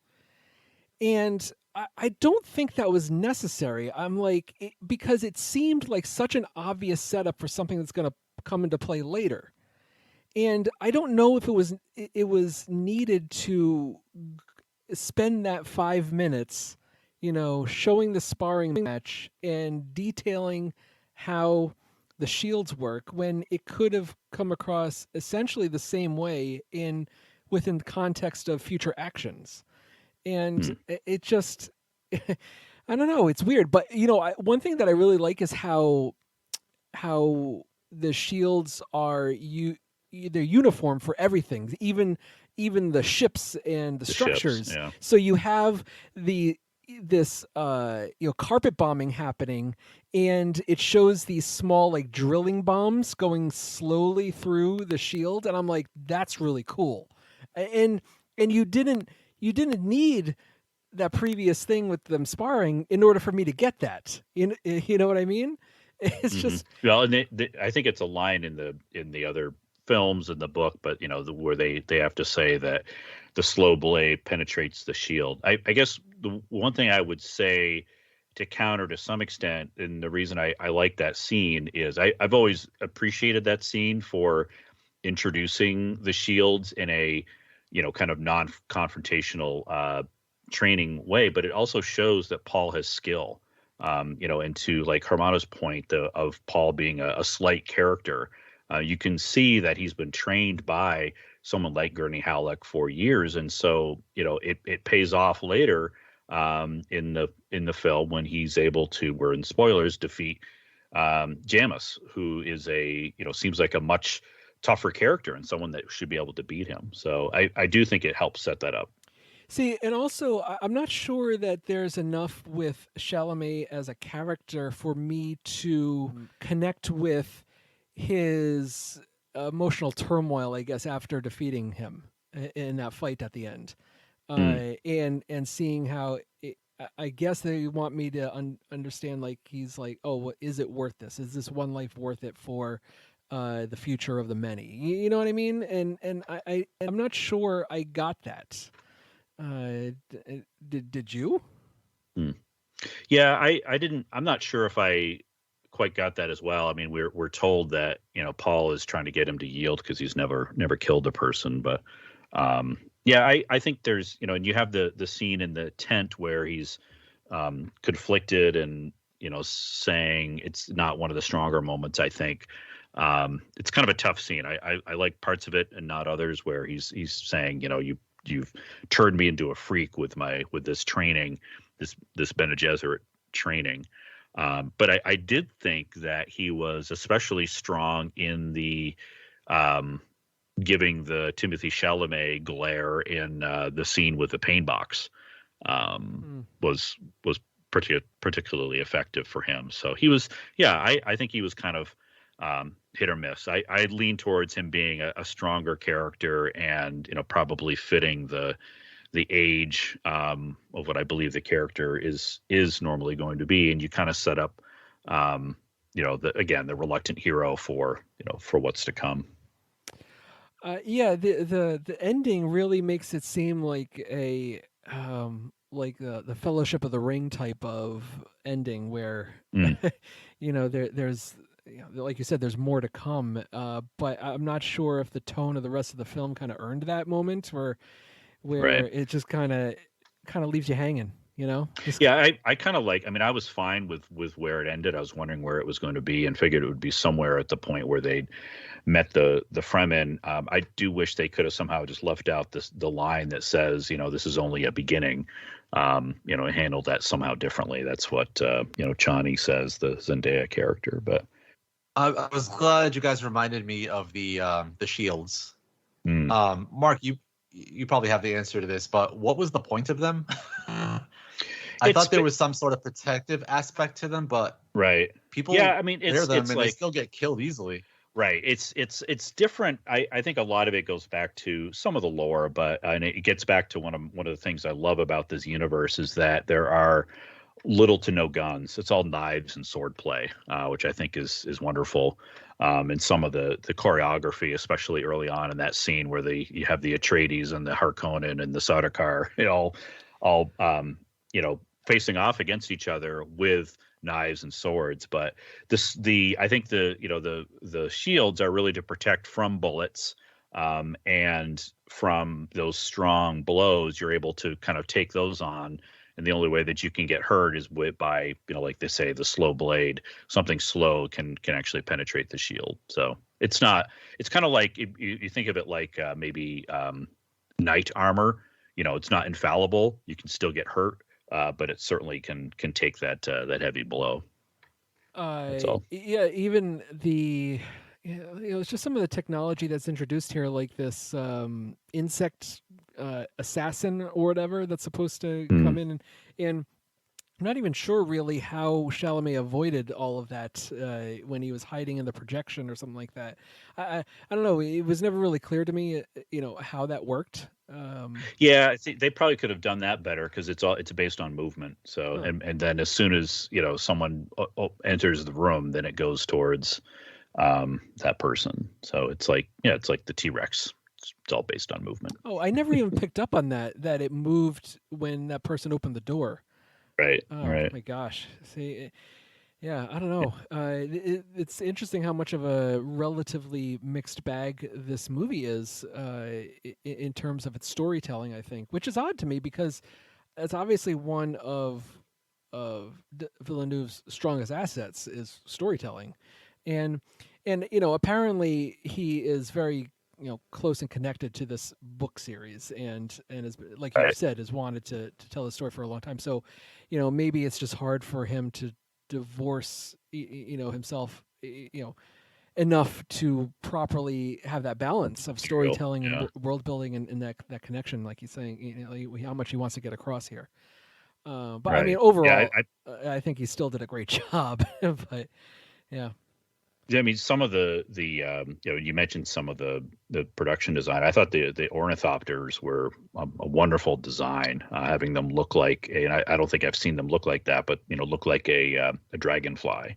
And I don't think that was necessary. I'm like, because it seemed like such an obvious setup for something that's going to come into play later. And I don't know if it was needed to spend that 5 minutes, showing the sparring match and detailing how the shields work when it could have come across essentially the same way within the context of future actions. And it just, I don't know, it's weird. But, one thing that I really like is how the shields are they're uniform for everything, even the ships and the structures. Ships, yeah. So you have this carpet bombing happening, and it shows these small like drilling bombs going slowly through the shield, and I'm like, that's really cool. And you didn't need that previous thing with them sparring in order for me to get that. You know what I mean? It's just well, and I think it's a line in the other films in the book, but where they have to say that the slow blade penetrates the shield. I guess the one thing I would say to counter to some extent, and the reason I like that scene is I've always appreciated that scene for introducing the shields in a kind of non-confrontational training way, but it also shows that Paul has skill. And to like Hermana's point of Paul being a slight character, you can see that he's been trained by someone like Gurney Halleck for years, and so it pays off later in the film when he's able to, we're in spoilers, defeat Jamis, who is seems like a much tougher character and someone that should be able to beat him. So I do think it helps set that up. See, and also, I'm not sure that there's enough with Chalamet as a character for me to connect with his emotional turmoil, I guess, after defeating him in that fight at the end. And seeing how, I guess they want me to understand, like, he's like, oh, is it worth this? Is this one life worth it for the future of the many? You know what I mean? And I'm not sure I got that. Did you? Yeah, I didn't. I'm not sure if I quite got that as well. I mean, we're told that Paul is trying to get him to yield because he's never killed a person. But yeah, I think there's and you have the scene in the tent where he's conflicted and saying it's not one of the stronger moments. I think it's kind of a tough scene. I like parts of it and not others, where he's saying you've turned me into a freak with this training, this Bene Gesserit training. But I did think that he was especially strong in the giving the Timothée Chalamet glare in the scene with the pain box. Was particularly effective for him. So he was, I think he was kind of hit or miss. I lean towards him being a stronger character and probably fitting the age of what I believe the character is normally going to be, and you kind of set up the reluctant hero for what's to come. The ending really makes it seem like a the Fellowship of the Ring type of ending where there's like you said, there's more to come, but I'm not sure if the tone of the rest of the film kind of earned that moment where right. It just kind of leaves you hanging, I kind of like, I was fine with where it ended. I was wondering where it was going to be and figured it would be somewhere at the point where they'd met the Fremen. I do wish they could have somehow just left out the line that says, this is only a beginning, handled that somehow differently. That's what, Chani says, the Zendaya character, but. I was glad you guys reminded me of the shields. Mark, you probably have the answer to this, but what was the point of them? I thought there was some sort of protective aspect to them, but people wear them and they still get killed easily. Right. It's different. I think a lot of it goes back to some of the lore, and it gets back to one of the things I love about this universe is that there are little to no guns. It's all knives and sword play, which I think is wonderful. And some of the choreography, especially early on in that scene where you have the Atreides and the Harkonnen and the Sardaukar, all facing off against each other with knives and swords. But I think the shields are really to protect from bullets, and from those strong blows. You're able to kind of take those on. And the only way that you can get hurt is by, like they say, the slow blade. Something slow can actually penetrate the shield. So it's kind of like, you think of it like maybe knight armor. It's not infallible. You can still get hurt, but it certainly can take that heavy blow. That's all. Yeah, even it's just some of the technology that's introduced here, like this insect assassin or whatever that's supposed to come in, and I'm not even sure really how Chalamet avoided all of that when he was hiding in the projection or something like that. I don't know. It was never really clear to me, how that worked. Yeah, I think they probably could have done that better, because it's based on movement. So and then as soon as someone enters the room, then it goes towards that person. So it's like the T-Rex. It's all based on movement. Oh, I never even picked up on that it moved when that person opened the door. Right. Oh right. my gosh. See, yeah, I don't know. It's interesting how much of a relatively mixed bag this movie is in terms of its storytelling, I think, which is odd to me because it's obviously one of Villeneuve's strongest assets is storytelling. And apparently he is very close and connected to this book series, and is, like you said, has wanted to tell the story for a long time. So, maybe it's just hard for him to divorce, himself, enough to properly have that balance of storytelling and world building and that connection, like he's saying, how much he wants to get across here. But I mean, overall, I think he still did a great job. But yeah. Yeah, I mean, some of the you mentioned some of the production design. I thought the ornithopters were a wonderful design, having them look like, and I don't think I've seen them look like that, but look like a dragonfly.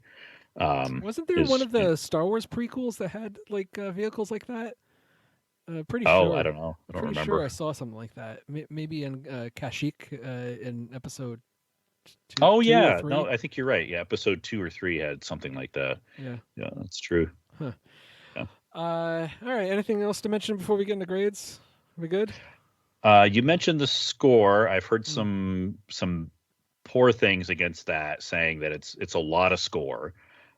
Wasn't there one of the Star Wars prequels that had like vehicles like that? Pretty sure. Oh, I don't know. I don't remember. Sure I saw something like that. Maybe in Kashyyyk in episode 2. Oh, 2 yeah. or 3. No, I think you're right. Yeah, episode 2 or 3 had something like that. Yeah. Yeah, that's true. Huh. Yeah. All right. Anything else to mention before we get into grades? Are we good? You mentioned the score. I've heard some poor things against that, saying that it's a lot of score.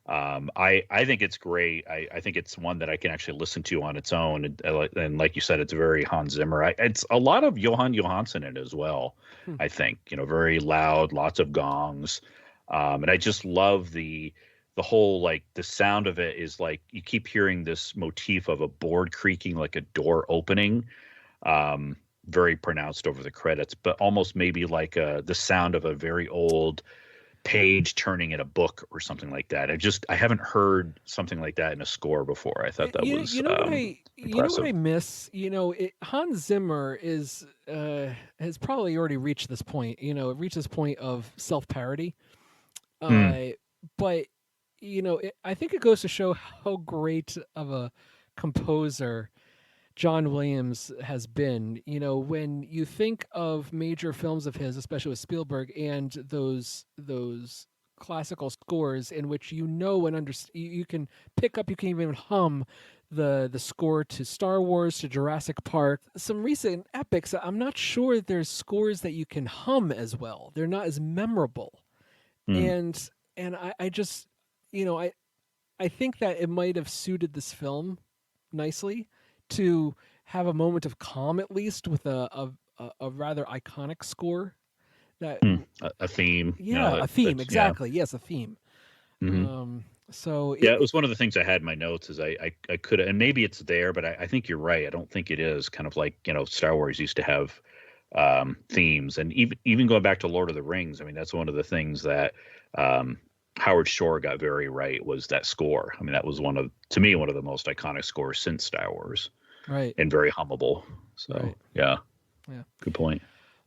I think it's great. I think it's one that I can actually listen to on its own. And like you said, it's very Hans Zimmer. It's a lot of Johan Johansson in it as well. I think, very loud, lots of gongs. And I just love the whole, like, the sound of it is like you keep hearing this motif of a board creaking, like a door opening, very pronounced over the credits, but almost maybe like the sound of a very old page turning in a book or something like that. I haven't heard something like that in a score before. I thought that was what I miss. Hans Zimmer has probably already reached this point. It reached this point of self-parody. But I think it goes to show how great of a composer John Williams has been. When you think of major films of his, especially with Spielberg, and those classical scores in which and you can pick up, you can even hum the score to Star Wars, to Jurassic Park, some recent epics. I'm not sure there's scores that you can hum as well. They're not as memorable, and I just I think that it might have suited this film nicely to have a moment of calm, at least, with a rather iconic score. That a theme. Yeah, a theme. Exactly. Yes, a theme. Mm-hmm. So it was one of the things I had in my notes is I could, and maybe it's there, but I think you're right. I don't think it is. Kind of like, Star Wars used to have themes, and even going back to Lord of the Rings. I mean, that's one of the things that Howard Shore got very right, was that score. I mean, that was to me one of the most iconic scores since Star Wars. Right. And very hummable. So right. Yeah. Good point.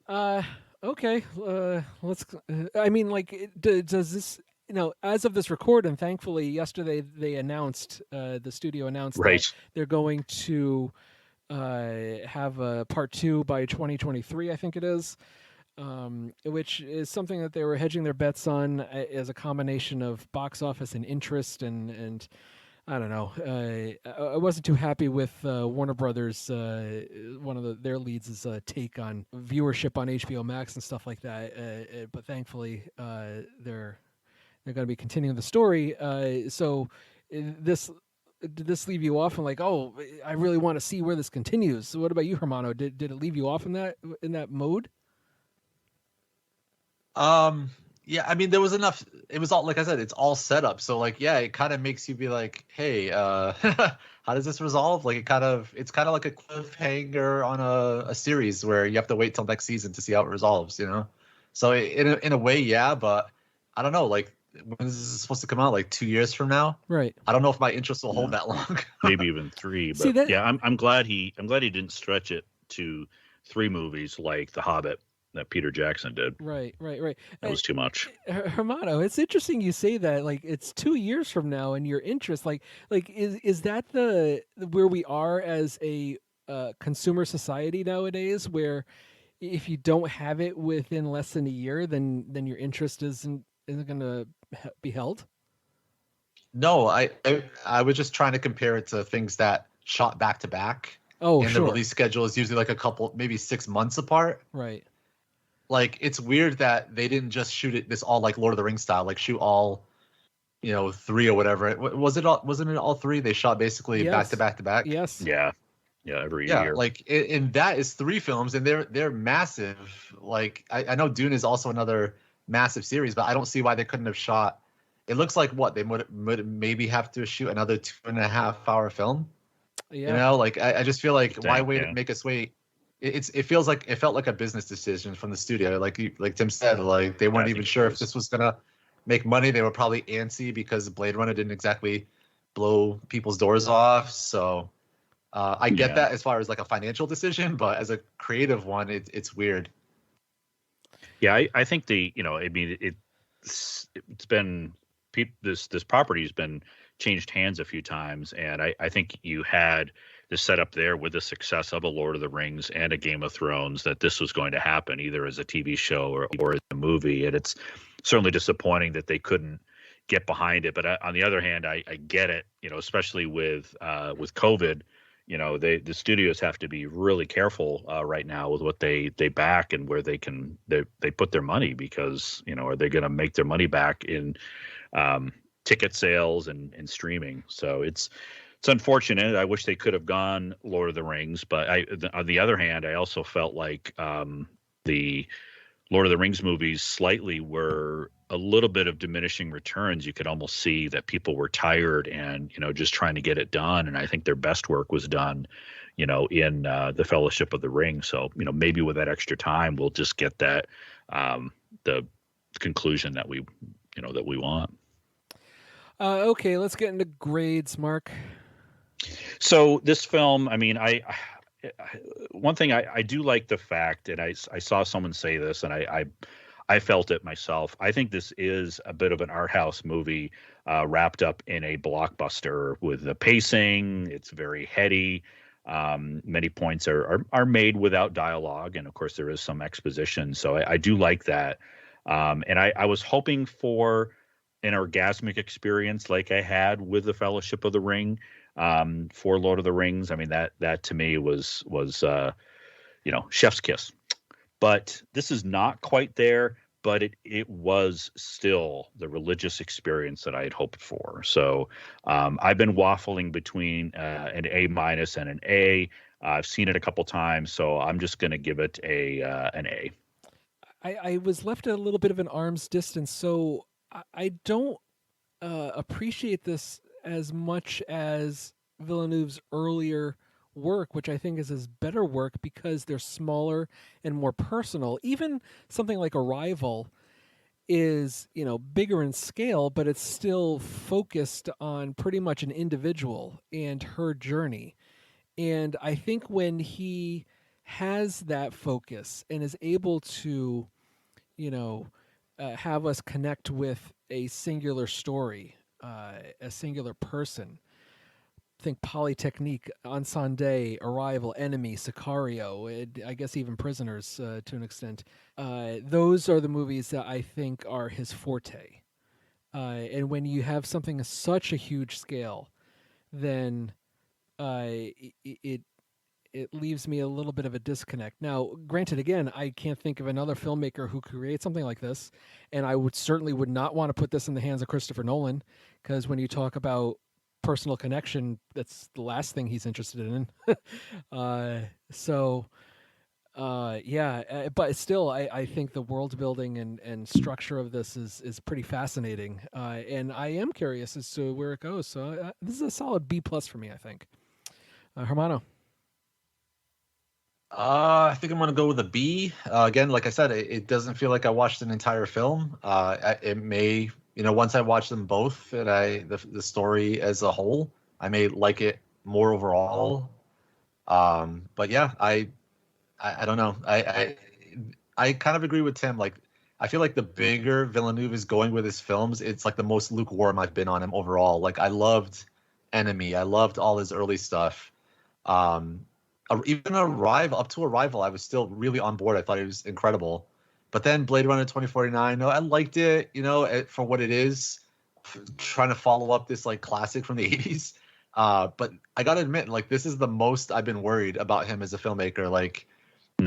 Okay. Let's. I mean, like, does this? As of this record, and thankfully yesterday they announced, the studio announced that they're going to have a part 2 by 2023. I think it is. which is something that they were hedging their bets on as a combination of box office and interest, and I don't know. I wasn't too happy with Warner Brothers. One of their leads is take on viewership on HBO Max and stuff like that. But thankfully, they're going to be continuing the story. So this did this leave you off and like, oh, I really want to see where this continues. So what about you, Hermano? Did it leave you off in that mode? Yeah, I mean, there was enough. It was all, like I said, it's all set up. So like, yeah, it kind of makes you be like, hey, how does this resolve? Like, it's kind of like a cliffhanger on a series where you have to wait till next season to see how it resolves, you know? So in a way, yeah, but I don't know, like, when is this supposed to come out? Like 2 years from now? Right. I don't know if my interest will hold that long. Maybe even 3. But See, that- yeah, I'm glad he didn't stretch it to 3 movies like The Hobbit that Peter Jackson did. Right. That was too much. Hermano, it's interesting you say that. Like, it's 2 years from now, and your interest, like is that where we are as a consumer society nowadays, where if you don't have it within less than a year, then your interest isn't going to be held? No, I was just trying to compare it to things that shot back to back. Oh, and sure. the release schedule is usually like a couple, maybe 6 months apart. Right. Like, it's weird that they didn't just shoot it this all like Lord of the Rings style, like shoot all, 3 or whatever. Wasn't it all 3? They shot basically back to back to back. Yes. Yeah, every year. Like, and that is 3 films, and they're massive. Like, I know Dune is also another massive series, but I don't see why they couldn't have shot. It looks like what they would maybe have to shoot another 2.5 hour film. Yeah. Like, I just feel like, why wait? Yeah. Make us wait. It felt like a business decision from the studio. Like Tim said, like they weren't even sure if this was gonna make money. They were probably antsy because Blade Runner didn't exactly blow people's doors off. So I get that as far as like a financial decision, but as a creative one, it's weird. Yeah, I think it's been this property has been changed hands a few times, and I think you had the setup there with the success of a Lord of the Rings and a Game of Thrones that this was going to happen either as a TV show or as a movie, and it's certainly disappointing that they couldn't get behind it. But on the other hand, I get it, especially with COVID. The studios have to be really careful right now with what they back and where they put their money, because are they going to make their money back in ticket sales and streaming? So it's unfortunate. I wish they could have gone Lord of the Rings, but on the other hand, I also felt like the Lord of the Rings movies slightly were a little bit of diminishing returns. You could almost see that people were tired and, just trying to get it done. And I think their best work was done, in the Fellowship of the Ring. So, maybe with that extra time, we'll just get that, the conclusion that we want. Okay, let's get into grades, Mark. So this film, I mean, one thing I do like the fact, and I saw someone say this, and I felt it myself. I think this is a bit of an art house movie wrapped up in a blockbuster with the pacing. It's very heady. Many points are made without dialogue, and of course there is some exposition. So I do like that. And I was hoping for an orgasmic experience like I had with the Fellowship of the Ring. For Lord of the Rings, I mean that to me was chef's kiss. But this is not quite there, but it was still the religious experience that I had hoped for. So I've been waffling between an A- and an A. I've seen it a couple times, so I'm just going to give it an A. I was left at a little bit of an arm's distance, so I don't appreciate this as much as Villeneuve's earlier work, which I think is his better work because they're smaller and more personal. Even something like Arrival is, bigger in scale, but it's still focused on pretty much an individual and her journey. And I think when he has that focus and is able to, have us connect with a singular story, a singular person, think Polytechnique, Ensemble, Arrival, Enemy, Sicario, I guess even Prisoners to an extent. Those are the movies that I think are his forte. And when you have something of such a huge scale, then it leaves me a little bit of a disconnect. Now, granted, again, I can't think of another filmmaker who creates something like this, and I certainly would not want to put this in the hands of Christopher Nolan, because when you talk about personal connection, that's the last thing he's interested in. But still, I think the world building and structure of this is pretty fascinating, and I am curious as to where it goes. So this is a solid B+ for me, I think. Hermano. I think I'm gonna go with a B. Again, like I said, it doesn't feel like I watched an entire film. It may, once I watch them both, and the story as a whole, I may like it more overall. But yeah, I don't know. I kind of agree with Tim. Like, I feel like the bigger Villeneuve is going with his films, it's like the most lukewarm I've been on him overall. Like, I loved Enemy. I loved all his early stuff. Even up to Arrival, I was still really on board. I thought it was incredible. But then Blade Runner 2049, I liked it, for what it is, trying to follow up this like classic from the 80s. But I got to admit, like, this is the most I've been worried about him as a filmmaker. Like,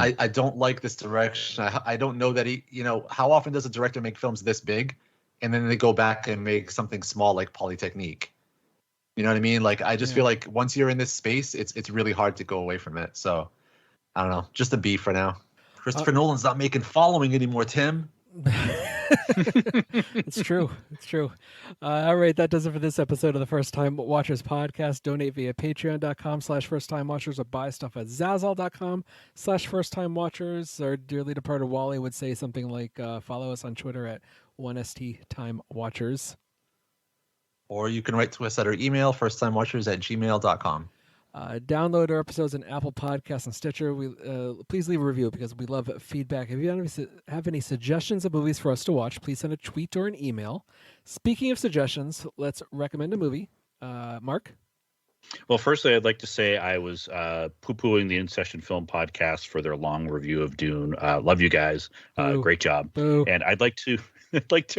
I don't like this direction. I don't know that he, how often does a director make films this big and then they go back and make something small like Polytechnique? You know what I mean? Like, I just feel like once you're in this space, it's really hard to go away from it. So, I don't know. Just a B for now. Christopher Nolan's not making Following anymore, Tim. It's true. It's true. All right. That does it for this episode of the First Time Watchers podcast. Donate via patreon.com/firsttimewatchers or buy stuff at zazzle.com/firsttimewatchers. Our dearly departed Wally would say something like, follow us on Twitter at 1sttimewatchers. Or you can write to us at our email, firsttimewatchers@gmail.com. Download our episodes in Apple Podcasts and Stitcher. Please leave a review because we love feedback. If you have any suggestions of movies for us to watch, please send a tweet or an email. Speaking of suggestions, let's recommend a movie. Mark? Well, firstly, I'd like to say I was poo-pooing the In Session Film Podcast for their long review of Dune. Love you guys. Great job. Boo. And I'd like to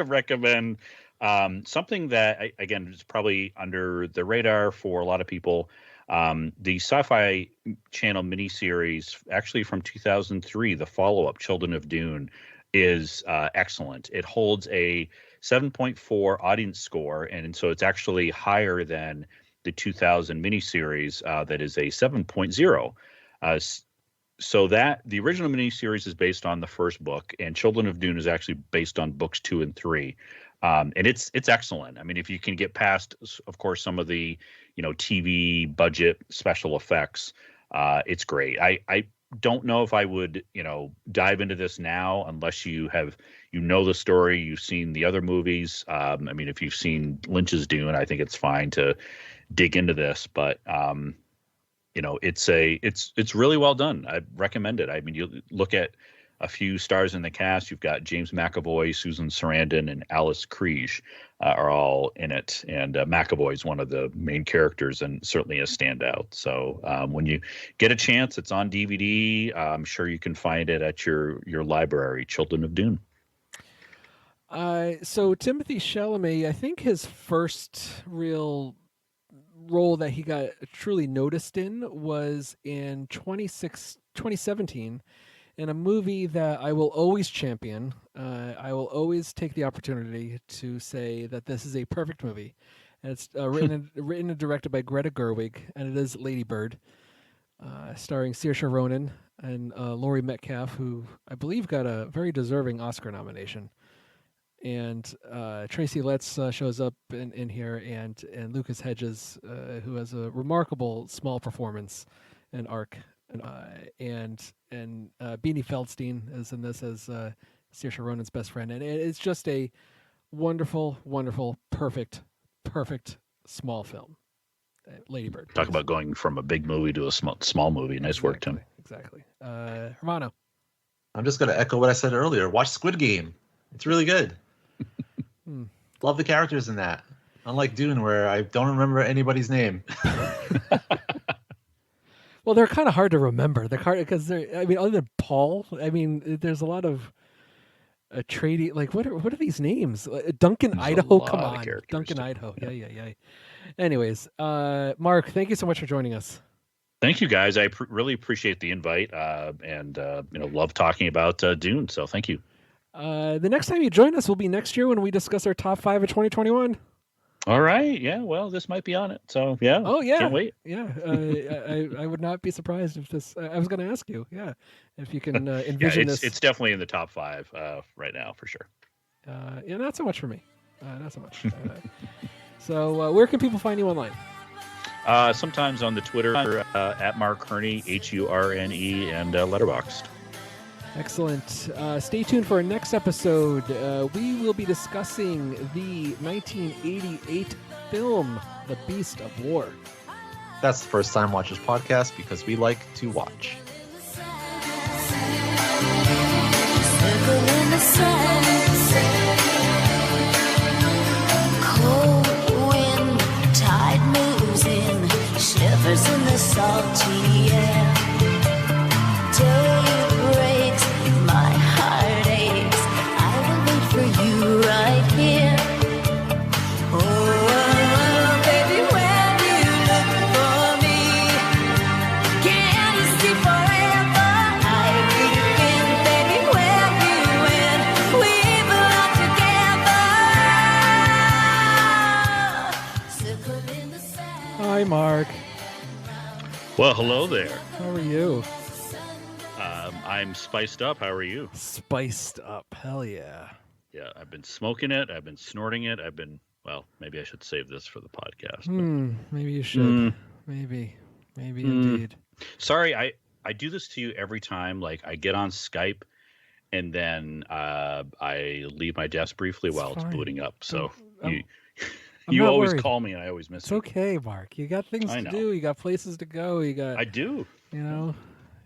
recommend something that, again, is probably under the radar for a lot of people. The Sci-Fi Channel miniseries, actually from 2003, the follow-up, Children of Dune, is excellent. It holds a 7.4 audience score, and so it's actually higher than the 2000 miniseries that is a 7.0. So that the original miniseries is based on the first book, and Children of Dune is actually based on books 2 and 3. And it's excellent. I mean, if you can get past, of course, some of the, TV budget special effects, it's great. I don't know if I would, dive into this now unless you know the story, you've seen the other movies. I mean, if you've seen Lynch's Dune, I think it's fine to dig into this, but it's really well done. I recommend it. I mean, you look at a few stars in the cast. You've got James McAvoy, Susan Sarandon, and Alice Krige are all in it. And McAvoy is one of the main characters and certainly a standout. So when you get a chance, it's on DVD. I'm sure you can find it at your library, Children of Dune. So Timothée Chalamet, I think his first real role that he got truly noticed in was in 2017 in a movie that I will always champion. I will always take the opportunity to say that this is a perfect movie. And it's written and directed by Greta Gerwig, and it is Lady Bird, starring Saoirse Ronan and Laurie Metcalf, who I believe got a very deserving Oscar nomination. And Tracy Letts shows up in here, and Lucas Hedges, who has a remarkable small performance and arc. And Beanie Feldstein is in this as Saoirse Ronan's best friend, and it's just a wonderful, wonderful, perfect small film. Lady Bird. Talk about going from a big movie to a small movie. Nice work, Tim. Exactly. Hermano. I'm just going to echo what I said earlier. Watch Squid Game. It's really good. Love the characters in that. Unlike Dune, where I don't remember anybody's name. Well, they're kind of hard to remember. They're hard because I mean, other than Paul, I mean, there's a lot of tradie. Like, what are these names? Duncan, There's Idaho. a lot Come of on, characters Duncan, to- Idaho. Yeah. Anyways, Mark, thank you so much for joining us. Thank you, guys. I really appreciate the invite, and love talking about Dune. So thank you. The next time you join us will be next year when we discuss our top 5 of 2021. All right. Yeah. Well, this might be on it. So yeah. Oh yeah. Can't wait. Yeah. I would not be surprised if this. I was going to ask you. Yeah, if you can envision this. It's definitely in the top 5 right now for sure. Yeah, not so much for me. Not so much. So where can people find you online? Sometimes on the Twitter at Mark Hurney, HURNE, and Letterboxd. Excellent. Stay tuned for our next episode. We will be discussing the 1988 film, The Beast of War. That's the First Time Watchers podcast because we like to watch. Cold wind, tide moves in, shivers in the salty air. Day breaks, my heart aches. I will wait for you right here. Oh, baby, when you look for me, can you see forever? I begin, baby, where you went, we belong together. Circle in the sand. Hi, Mark. Well, hello there. How are you? I'm spiced up. How are you? Spiced up. Hell yeah. Yeah, I've been smoking it. I've been snorting it. Well, maybe I should save this for the podcast. Maybe you should. Maybe indeed. Sorry, I do this to you every time. Like, I get on Skype and then I leave my desk briefly while it's booting up. So you not always worried. call me and I always miss It's you. okay, Mark. You got things I to know. do. You got places to go. You got. I do. You know.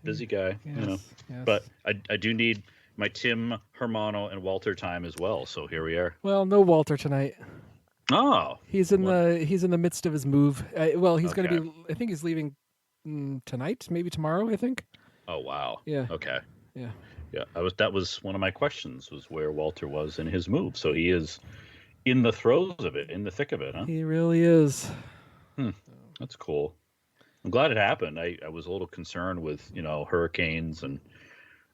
Busy guy, Yes. But I do need my Tim, Hermano, and Walter time as well. So here we are. Well, no Walter tonight. Oh, He's in the midst of his move. Well, he's going to Okay. be. I think he's leaving tonight, maybe tomorrow. I think. oh wow. Yeah. Okay. Yeah. Yeah, that was one of my questions, was where Walter was in his move. So he is in the throes of it, in the thick of it, huh? He really is. That's cool. I'm glad it happened. I was a little concerned with, hurricanes and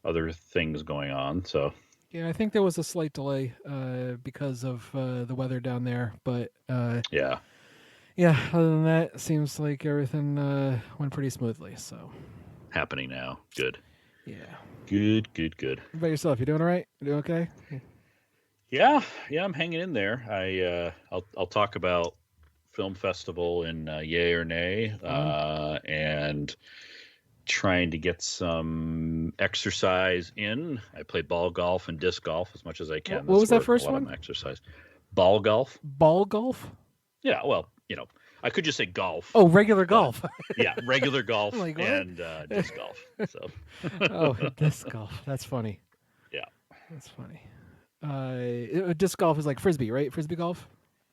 other things going on. So Yeah, I think there was a slight delay because of the weather down there, but yeah. Other than that, it seems like everything went pretty smoothly. So Happening now. Good. yeah. Good. What about yourself? You doing all right? You doing okay? Yeah, I'm hanging in there. I'll talk about film festival in Yay or Nay, and trying to get some exercise in. I play ball golf and disc golf as much as I can. What was that That's where first a lot of one? my exercise. Ball golf. Ball golf? Yeah, well, I could just say golf. Oh, regular golf. Yeah, regular golf I'm like, what? and disc golf. So. Oh, disc golf. That's funny. Yeah. That's funny. Disc golf is like frisbee, right? Frisbee golf.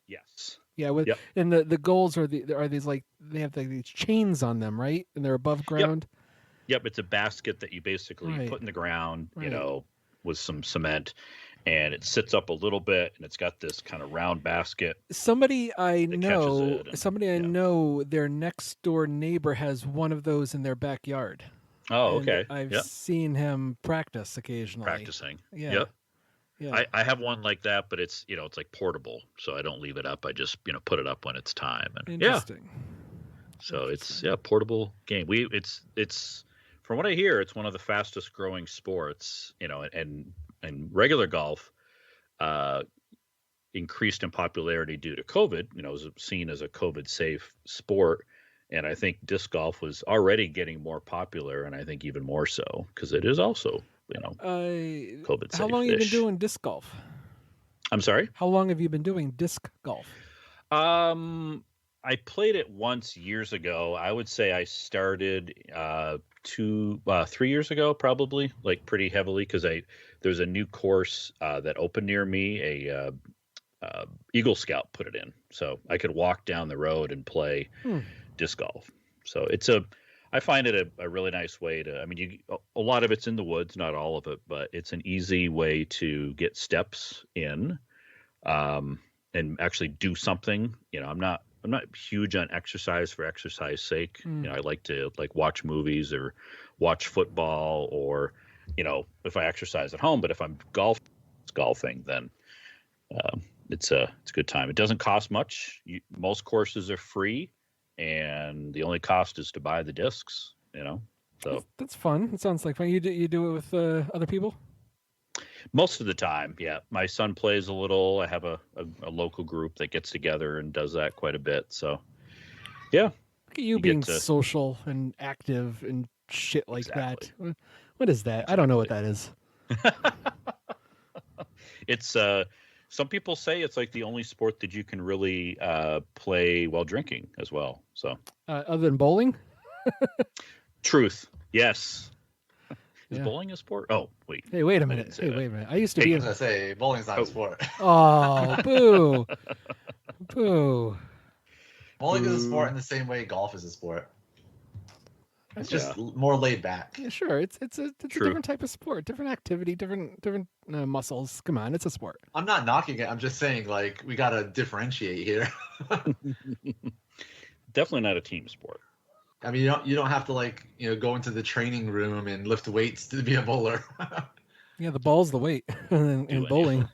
Yes. Yeah, Yep. and the goals are these like they have these chains on them, right? And they're above ground. Yep, it's a basket that you basically Right. put in the ground, Right. with some cement, and it sits up a little bit, and it's got this kind of round basket. Somebody I catches know, it their next door neighbor has one of those in their backyard. Oh, And okay. I've Yep. seen him practice occasionally. Practicing. Yeah. Yep. Yeah. I have one like that, but it's it's like portable, so I don't leave it up. I just put it up when it's time, and yeah. Interesting. So it's portable game. It's from what I hear, it's one of the fastest growing sports. And regular golf increased in popularity due to COVID. It was seen as a COVID safe sport, and I think disc golf was already getting more popular, and I think even more so because it is also COVID safe. How long have you been doing disc golf? I'm sorry. How long have you been doing disc golf? I played it once years ago. I would say I started 3 years ago, probably, like pretty heavily, because there's a new course that opened near me, a Eagle Scout put it in, so I could walk down the road and play disc golf. So I find it a really nice way to. I mean, a lot of it's in the woods, not all of it, but it's an easy way to get steps in, and actually do something. I'm not huge on exercise for exercise sake. I like to watch movies or watch football, or if I exercise at home. But if I'm golfing, then it's a good time. It doesn't cost much. Most courses are free, and the only cost is to buy the discs. So that's fun. It sounds like fun. You do it with other people? Most of the time, yeah. My son plays a little. I have a local group that gets together and does that quite a bit. So, yeah. Look at you being social and active and shit like that. What is that? I don't know what that is. It's some people say it's like the only sport that you can really play while drinking as well. So, other than bowling? Truth. Yes. Is bowling a sport? Oh, wait. Hey, wait a minute. I used to be. I was gonna say bowling's not a sport. Oh, boo, boo. Bowling is a sport in the same way golf is a sport. It's just more laid back. Yeah, sure. It's a different type of sport, different activity, different muscles. Come on, it's a sport. I'm not knocking it. I'm just saying, we gotta differentiate here. Definitely not a team sport. I mean, you don't have to go into the training room and lift weights to be a bowler. Yeah, the ball's the weight in bowling.